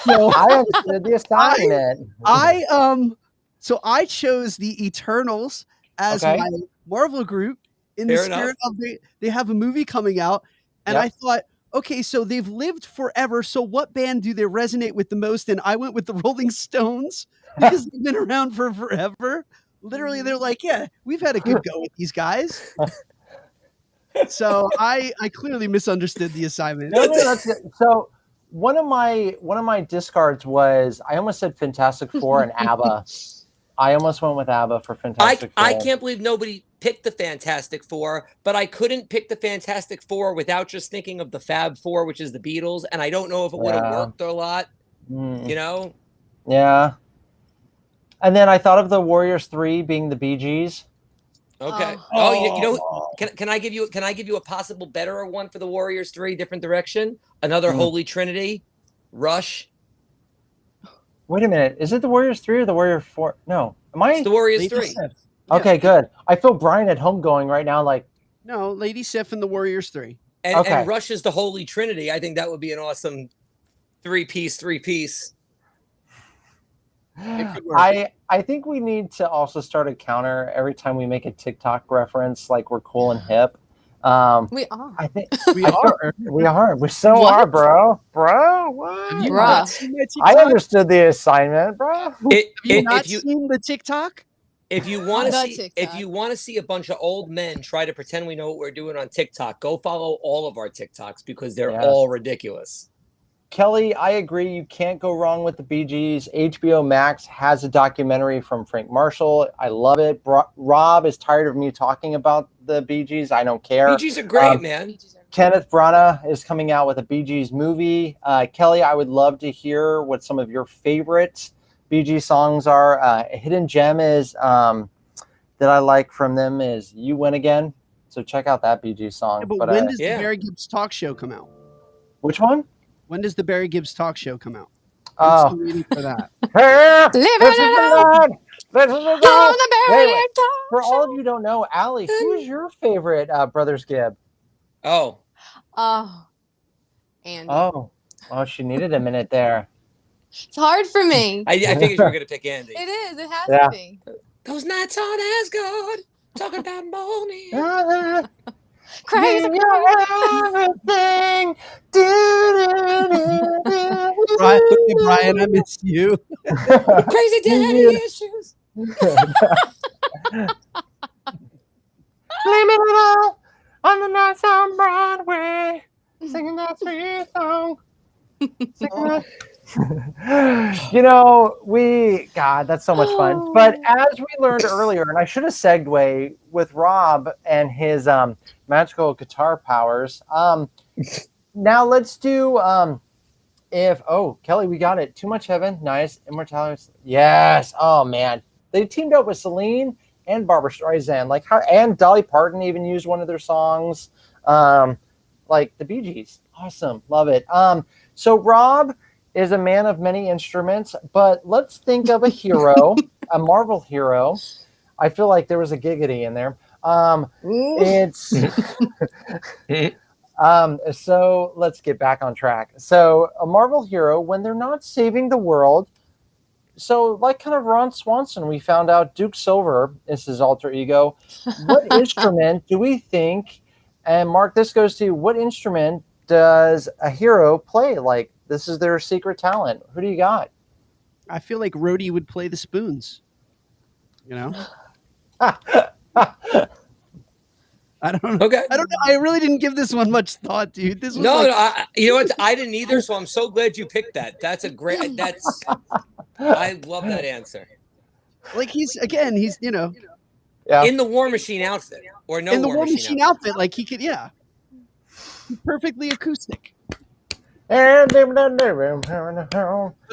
I understood the assignment. So I chose the Eternals as my Marvel group in the spirit of they have a movie coming out, and I thought, okay, so they've lived forever. So what band do they resonate with the most? And I went with the Rolling Stones because they've been around for forever. Literally, they're like, yeah, we've had a good go with these guys. So I clearly misunderstood the assignment. No, that's good. So one of my discards was I almost said Fantastic Four and ABBA. I almost went with ABBA for Fantastic Four. I can't believe nobody picked the Fantastic Four, but I couldn't pick the Fantastic Four without just thinking of the Fab Four, which is the Beatles, and I don't know if it would have worked a lot. Yeah. And then I thought of the Warriors 3 being the Bee Gees. Okay. Can I give you a possible better one for the Warriors 3, different direction? Another Holy Trinity, Rush. Wait a minute. Is it the Warriors 3 or the Warrior 4? No. It's the Warriors 3. Okay, good. I feel Brian at home going right now like. No, Lady Sif and the Warriors 3. And Rush is the Holy Trinity. I think that would be an awesome three-piece. I think we need to also start a counter every time we make a TikTok reference, like we're cool and hip. We are. I think we are. We so are, bro. What? Have you not seen my TikTok? I understood the assignment, bro. Have you not seen the TikTok? If you want to see a bunch of old men try to pretend we know what we're doing on TikTok, go follow all of our TikToks because they're all ridiculous. Kelly, I agree. You can't go wrong with the Bee Gees. HBO Max has a documentary from Frank Marshall. I love it. Rob is tired of me talking about the Bee Gees. I don't care. Bee Gees are great, man. Kenneth Branagh is coming out with a Bee Gees movie. Kelly, I would love to hear what some of your favorite Bee Gees songs are. A hidden gem is that I like from them is "You Win Again." So check out that Bee Gees song. Yeah, but when does the Barry Gibbs talk show come out? Which one? When does the Barry Gibbs talk show come out? I'm still waiting for that. For all of you who don't know, Allie, who is your favorite Brothers Gibb? Andy. Oh, she needed a minute there. It's hard for me. I figured you were going to pick Andy. It is. It has to be. Those nights on Asgard, talking about morning. Crazy. Everything. Brian, I miss you. Crazy daddy issues. Blame it all on the nights on Broadway, singing that sweet song. That's so much fun. But as we learned earlier, and I should have segued with Rob and his magical guitar powers. Now let's do Kelly, we got it. Too Much Heaven, nice. Immortality, yes. Oh man, they teamed up with Celine and Barbara Streisand, like how, and Dolly Parton even used one of their songs, like the Bee Gees. Awesome, love it. So Rob is a man of many instruments, but let's think of a hero, a Marvel hero. I feel like there was a giggity in there. It's so let's get back on track. So a Marvel hero, when they're not saving the world, so like kind of Ron Swanson, we found out Duke Silver is his alter ego. What instrument do we think, and Mark, this goes to you, what instrument does a hero play? Like this is their secret talent. Who do you got? I feel like Rhodey would play the spoons. You know? I don't know. Okay. I don't know. I really didn't give this one much thought, dude. This was you know what? I didn't either, so I'm so glad you picked that. That's a great. I love that answer. Like he's you know, in the War Machine outfit or no in the War Machine outfit, like he could, yeah, he's perfectly acoustic. But I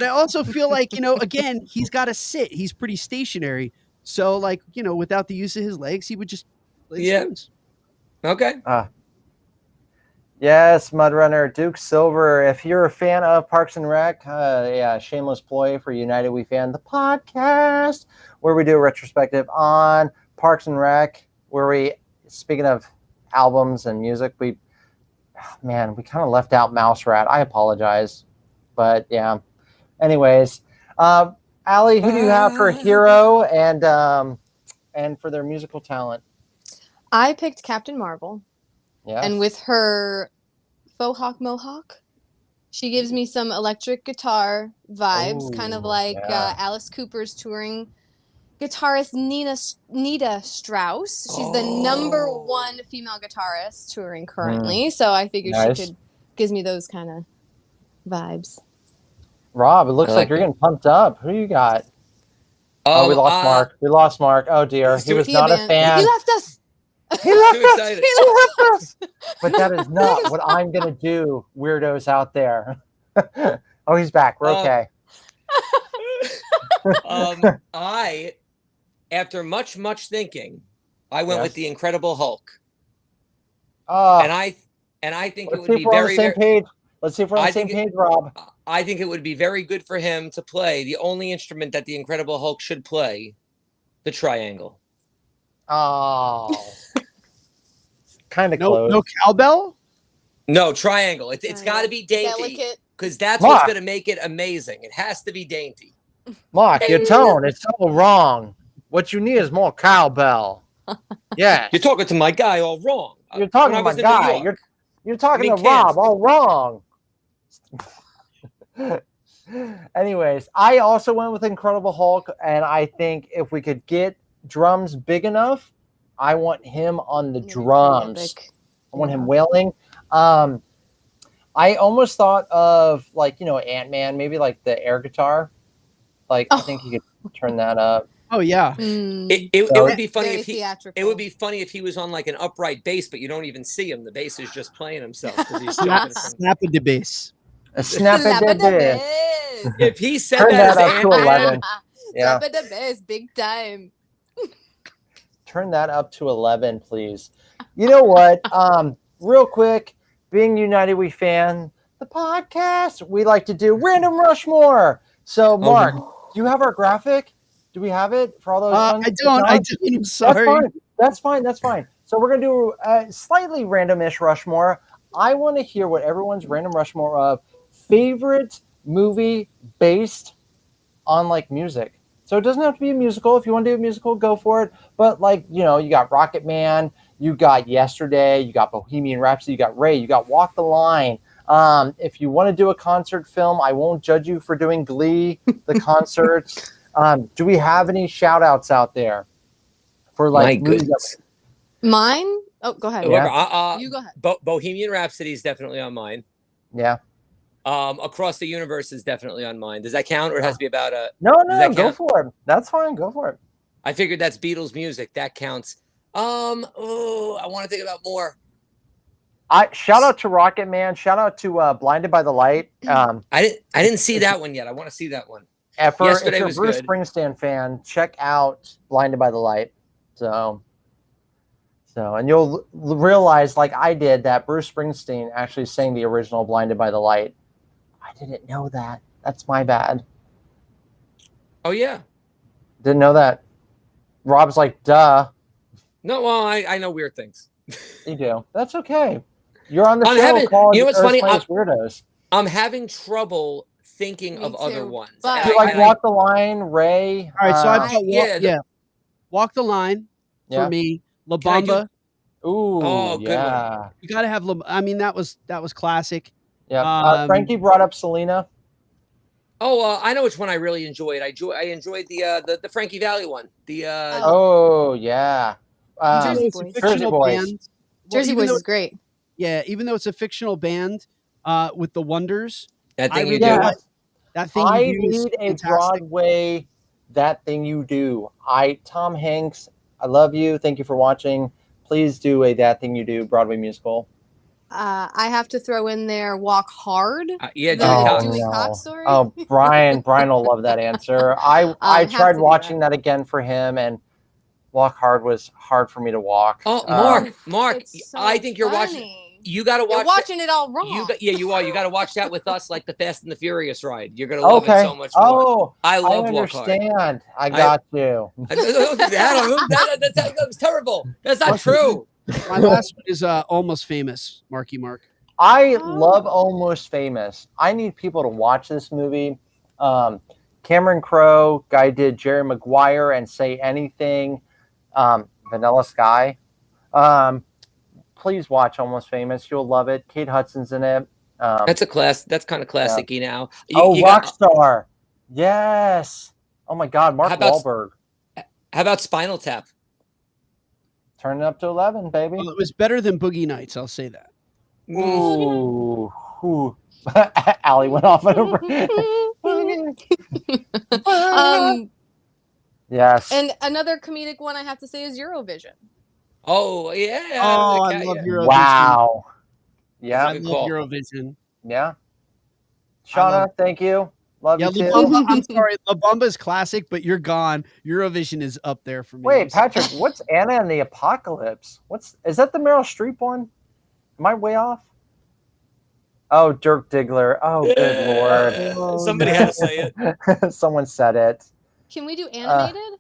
also feel like, you know, again, he's got to sit. He's pretty stationary. So, like, you know, without the use of his legs, he would just play spoons. Okay. Yes, Mudrunner, Duke Silver. If you're a fan of Parks and Rec, yeah, shameless ploy for United We Fan, the podcast, where we do a retrospective on Parks and Rec, where we, speaking of albums and music, we kind of left out Mouse Rat. I apologize. But yeah. Anyways, Allie, who do you have for hero and for their musical talent? I picked Captain Marvel. Yeah. And with her faux hawk mohawk, she gives me some electric guitar vibes, kind of like Alice Cooper's touring guitarist Nita Strauss. She's the #1 female guitarist touring currently, so I figured she gives me those kind of vibes. Rob, it looks like you're getting pumped up. Who you got? We lost Mark. We lost Mark. Oh dear, he was not a fan. He left us. He left us. He left us. But that is not what I'm gonna do, weirdos out there. Oh, he's back. We're okay. I, after much thinking, I went with the Incredible Hulk. And I think it would be very, page. Let's see if we're on the same page, Rob. I think it would be very good for him to play the only instrument that the Incredible Hulk should play, the triangle. Oh. Kind of close. No cowbell? No, triangle. It's got to be dainty. Delicate. Because that's what's going to make it amazing. It has to be dainty. Mark, your tone is so wrong. What you need is more cowbell. Yeah. You're talking to my guy all wrong. You're talking to my guy. You're talking to Rob all wrong. Anyways, I also went with Incredible Hulk, and I think if we could get drums big enough, I want him on the drums. I want him wailing. I almost thought of, like, you know, Ant-Man, maybe like the air guitar. Like, I think he could turn that up. Oh yeah. It would be funny if it would be funny if he was on like an upright bass, but you don't even see him. The bass is just playing himself. Snapping the bass. Snapping the bass. If he said turn that up to 11. Yeah. Snapping the bass, big time. Turn that up to 11, please. You know what? Real quick, being United We Fan, the podcast, we like to do Random Rushmore. So, Mark, do you have our graphic? Do we have it for all those? I don't. I'm sorry. That's fine. So we're going to do a slightly random-ish Rushmore. I want to hear what everyone's random Rushmore of favorite movie based on, like, music. So it doesn't have to be a musical. If you want to do a musical, go for it. But, like, you know, you got Rocket Man, you got Yesterday, you got Bohemian Rhapsody, you got Ray, you got Walk the Line. If you want to do a concert film, I won't judge you for doing Glee, the concert. Do we have any shout outs out there for, like, movies? Mine? Oh, go ahead. Yeah. You go ahead. Bohemian Rhapsody is definitely on mine. Yeah. Across the Universe is definitely on mine. Does that count, or it has to be about a? No, go for it. That's fine. Go for it. I figured that's Beatles music. That counts. I want to think about more. Shout out to Rocket Man. Shout out to Blinded by the Light. I didn't see that one yet. I want to see that one. If Yesterday you're a was Bruce good. Springsteen fan, check out Blinded by the Light. So, and you'll realize, like I did, that Bruce Springsteen actually sang the original Blinded by the Light. I didn't know that. That's my bad. Oh yeah. Didn't know that. Rob's like, duh. No, well, I know weird things. You do. That's okay. You're on the I'm show having- called you know what's Earth's funny? Mightiest Weirdos. I'm having trouble thinking Me of other too, ones. but- Do you like Walk the Line, Ray? All right, so I've got yeah, Walk the Line for Yeah. me. La Can I do- Bamba. Ooh, Oh, good yeah. You got to have. I mean, that was classic. Yeah. Frankie brought up Selena. Oh, I know which one I really enjoyed. I enjoyed the Frankie Valli one. The Oh, yeah. Jersey It's a Boys. fictional Jersey Boys. band. Jersey even Boys though- is great. Yeah, even though it's a fictional band with the Wonders, that thing I you really do. Yeah. like that thing. I You do is need a fantastic. Broadway That Thing You Do. Tom Hanks, I love you. Thank you for watching. Please do a That Thing You Do Broadway musical. I have to throw in there Walk Hard. Yeah, The Dewey Cox. Dewey Cox story. Oh, Brian will love that answer. I have to tried do watching that again for him, and Walk Hard was hard for me to walk. Oh, Mark, It's so I think you're watching. funny. You got to You're watch. watching it all wrong. You are. You got to watch that with us, like the Fast and the Furious ride. You're gonna love it so much more. Oh, I love Walk Hard. understand. I got you. That was terrible. That's not true. My last one is Almost Famous, Markie Marc. I love Almost Famous. I need people to watch this movie. Cameron Crowe, guy did Jerry Maguire and Say Anything. Vanilla Sky. Please watch Almost Famous. You'll love it. Kate Hudson's in it. That's a class. That's kind of classic-y now. Rockstar. Yes. Oh my God, Mark Wahlberg. How about Spinal Tap? Turn it up to 11, baby. Well, it was better than Boogie Nights. I'll say that. Ooh. Allie went off on Yes. And another comedic one I have to say is Eurovision. Oh yeah. Oh, I love Eurovision. Wow. Yeah. I love Eurovision. Yeah. Shauna, thank you. Love you too. I'm sorry, La Bamba's classic, but you're gone. Eurovision is up there for me. Wait, Patrick, what's Anna and the Apocalypse? Is that the Meryl Streep one? Am I way off? Oh, Dirk Diggler. Oh, good Lord. Somebody had to say it. Someone said it. Can we do animated?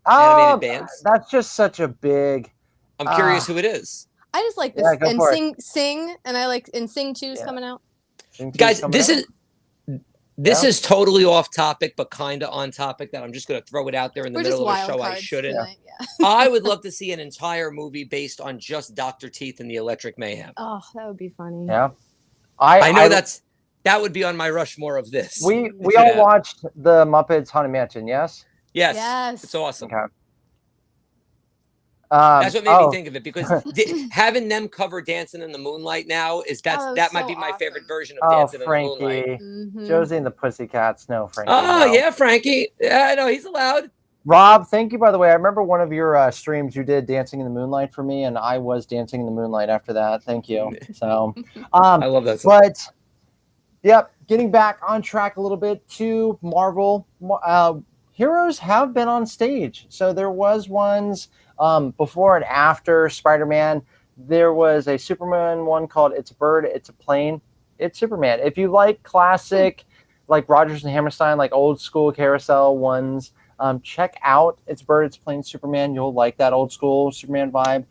Animated bands? That's just such a big. I'm curious who it is. I just like this. Yeah, and Sing, and I like, and Sing 2's coming out. Guys, this is totally off topic, but kind of on topic. That I'm just going to throw it out there in the middle of a show. I shouldn't. Tonight, yeah. I would love to see an entire movie based on just Dr. Teeth and the Electric Mayhem. Oh, that would be funny. Yeah, I know that would be on my Rushmore of this. We all watched the Muppets Haunted Mansion. Yes. Yes. It's awesome. Okay. That's what made me think of it, because having them cover Dancing in the Moonlight now that might be my favorite version of Dancing in the Moonlight. Mm-hmm. Josie and the Pussycats. No, Frankie. Oh no. yeah, Frankie. Yeah, I know he's allowed. Rob, thank you, by the way. I remember one of your streams you did Dancing in the Moonlight for me, and I was Dancing in the Moonlight after that. Thank you. So I love that song. But yep, getting back on track a little bit to Marvel. Heroes have been on stage. So there was ones before and after Spider-Man. There was a Superman one called It's a Bird, It's a Plane, It's Superman. If you like classic, like Rogers and Hammerstein, like old school carousel ones, check out It's a Bird, It's a Plane, Superman. You'll like that old school Superman vibe.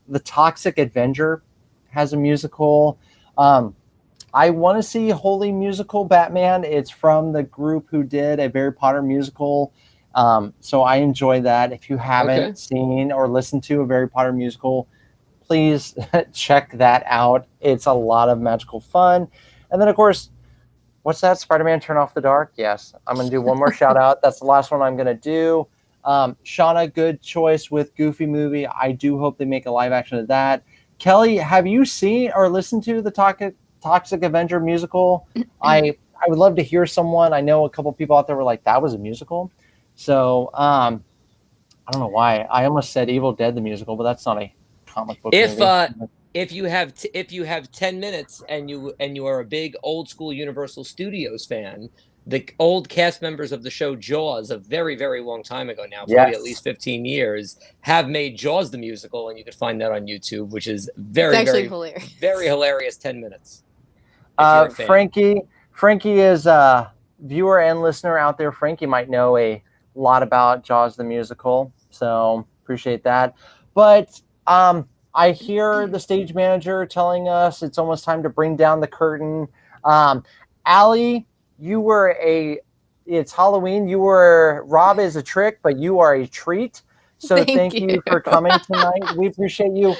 The Toxic Avenger has a musical. I want to see Holy Musical Batman. It's from the group who did a Harry Potter musical. So I enjoy that. If you haven't seen or listened to a Harry Potter musical, please check that out. It's a lot of magical fun. And then, of course, what's that? Spider-Man Turn Off the Dark? Yes. I'm going to do one more shout out. That's the last one I'm going to do. Shauna, good choice with Goofy movie. I do hope they make a live action of that. Kelly, have you seen or listened to the Toxic Avenger musical? I would love to hear someone. I know a couple people out there were like, that was a musical. So I don't know why. I almost said Evil Dead the musical, but that's not a comic book movie. If you have 10 minutes and you are a big old school Universal Studios fan, the old cast members of the show Jaws, a very, very long time ago now, probably at least 15 years, have made Jaws the musical, and you can find that on YouTube, which is very, hilarious. very hilarious 10 minutes. If you're a fan. Frankie is a viewer and listener out there. Frankie might know a lot about Jaws the musical, so appreciate that. But I hear the stage manager telling us it's almost time to bring down the curtain. Allie, it's Halloween. Rob is a trick, but you are a treat. So thank you for coming tonight. We appreciate you.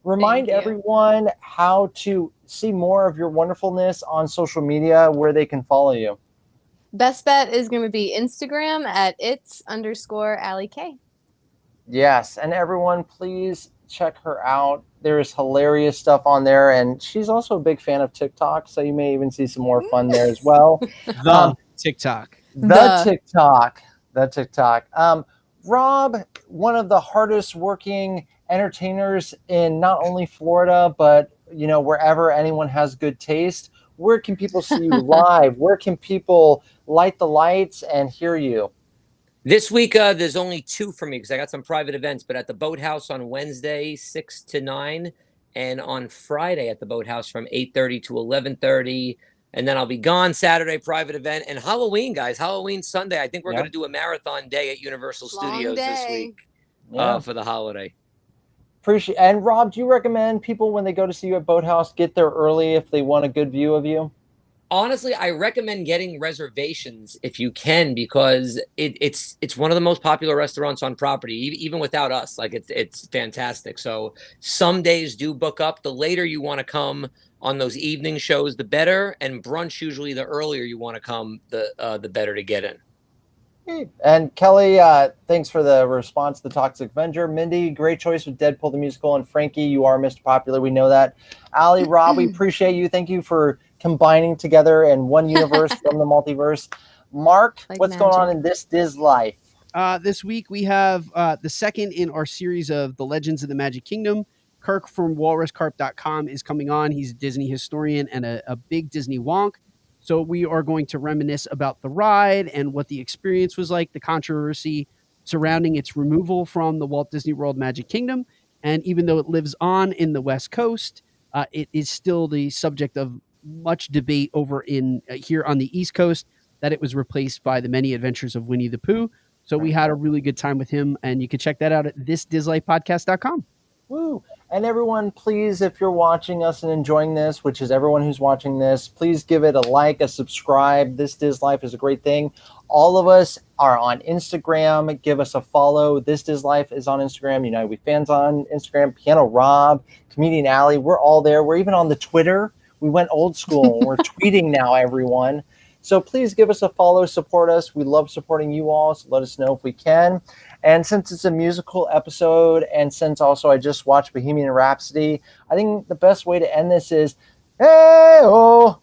Remind everyone how to see more of your wonderfulness on social media, where they can follow you. Best bet is going to be Instagram at its_AllieK. Yes. And everyone, please check her out. There's hilarious stuff on there. And she's also a big fan of TikTok. So you may even see some more fun there as well. The TikTok. Rob, one of the hardest working entertainers in not only Florida, but wherever anyone has good taste. Where can people see you live? Where can people light the lights and hear you? This week, there's only 2 for me because I got some private events, but at the Boathouse on Wednesday, 6 to 9, and on Friday at the Boathouse from 8:30 to 11:30. And then I'll be gone Saturday, private event. And Halloween, guys, Halloween Sunday. I think we're going to do a marathon day at Universal Studios this week for the holiday. Appreciate. And Rob, do you recommend people, when they go to see you at Boathouse, get there early if they want a good view of you? Honestly, I recommend getting reservations if you can, because it's one of the most popular restaurants on property, even without us. Like it's fantastic. So some days do book up. The later you want to come on those evening shows, the better. And brunch, usually the earlier you want to come, the better to get in. And Kelly, thanks for the response to the Toxic Avenger. Mindy, great choice with Deadpool the musical. And Frankie, you are Mr. Popular. We know that. Allie, Rob, we appreciate you. Thank you for combining together in one universe from the multiverse. Mark, what's going on in this Diz life? This week we have the second in our series of The Legends of the Magic Kingdom. Kirk from walruscarp.com is coming on. He's a Disney historian and a big Disney wonk. So we are going to reminisce about the ride and what the experience was like, the controversy surrounding its removal from the Walt Disney World Magic Kingdom. And even though it lives on in the West Coast, it is still the subject of much debate over in here on the East Coast, that it was replaced by The Many Adventures of Winnie the Pooh. So we had a really good time with him, and you can check that out at thisdizlifepodcast.com. Woo! And everyone, please, if you're watching us and enjoying this, which is everyone who's watching this, please give it a like, a subscribe. This Diz Life is a great thing. All of us are on Instagram. Give us a follow. This Diz Life is on Instagram. United We Fans on Instagram. Piano Rob, Comedian Allie. We're all there. We're even on the Twitter. We went old school. We're tweeting now, everyone. So please give us a follow, support us. We love supporting you all, so let us know if we can. And since it's a musical episode, and since also I just watched Bohemian Rhapsody, I think the best way to end this is, hey-oh,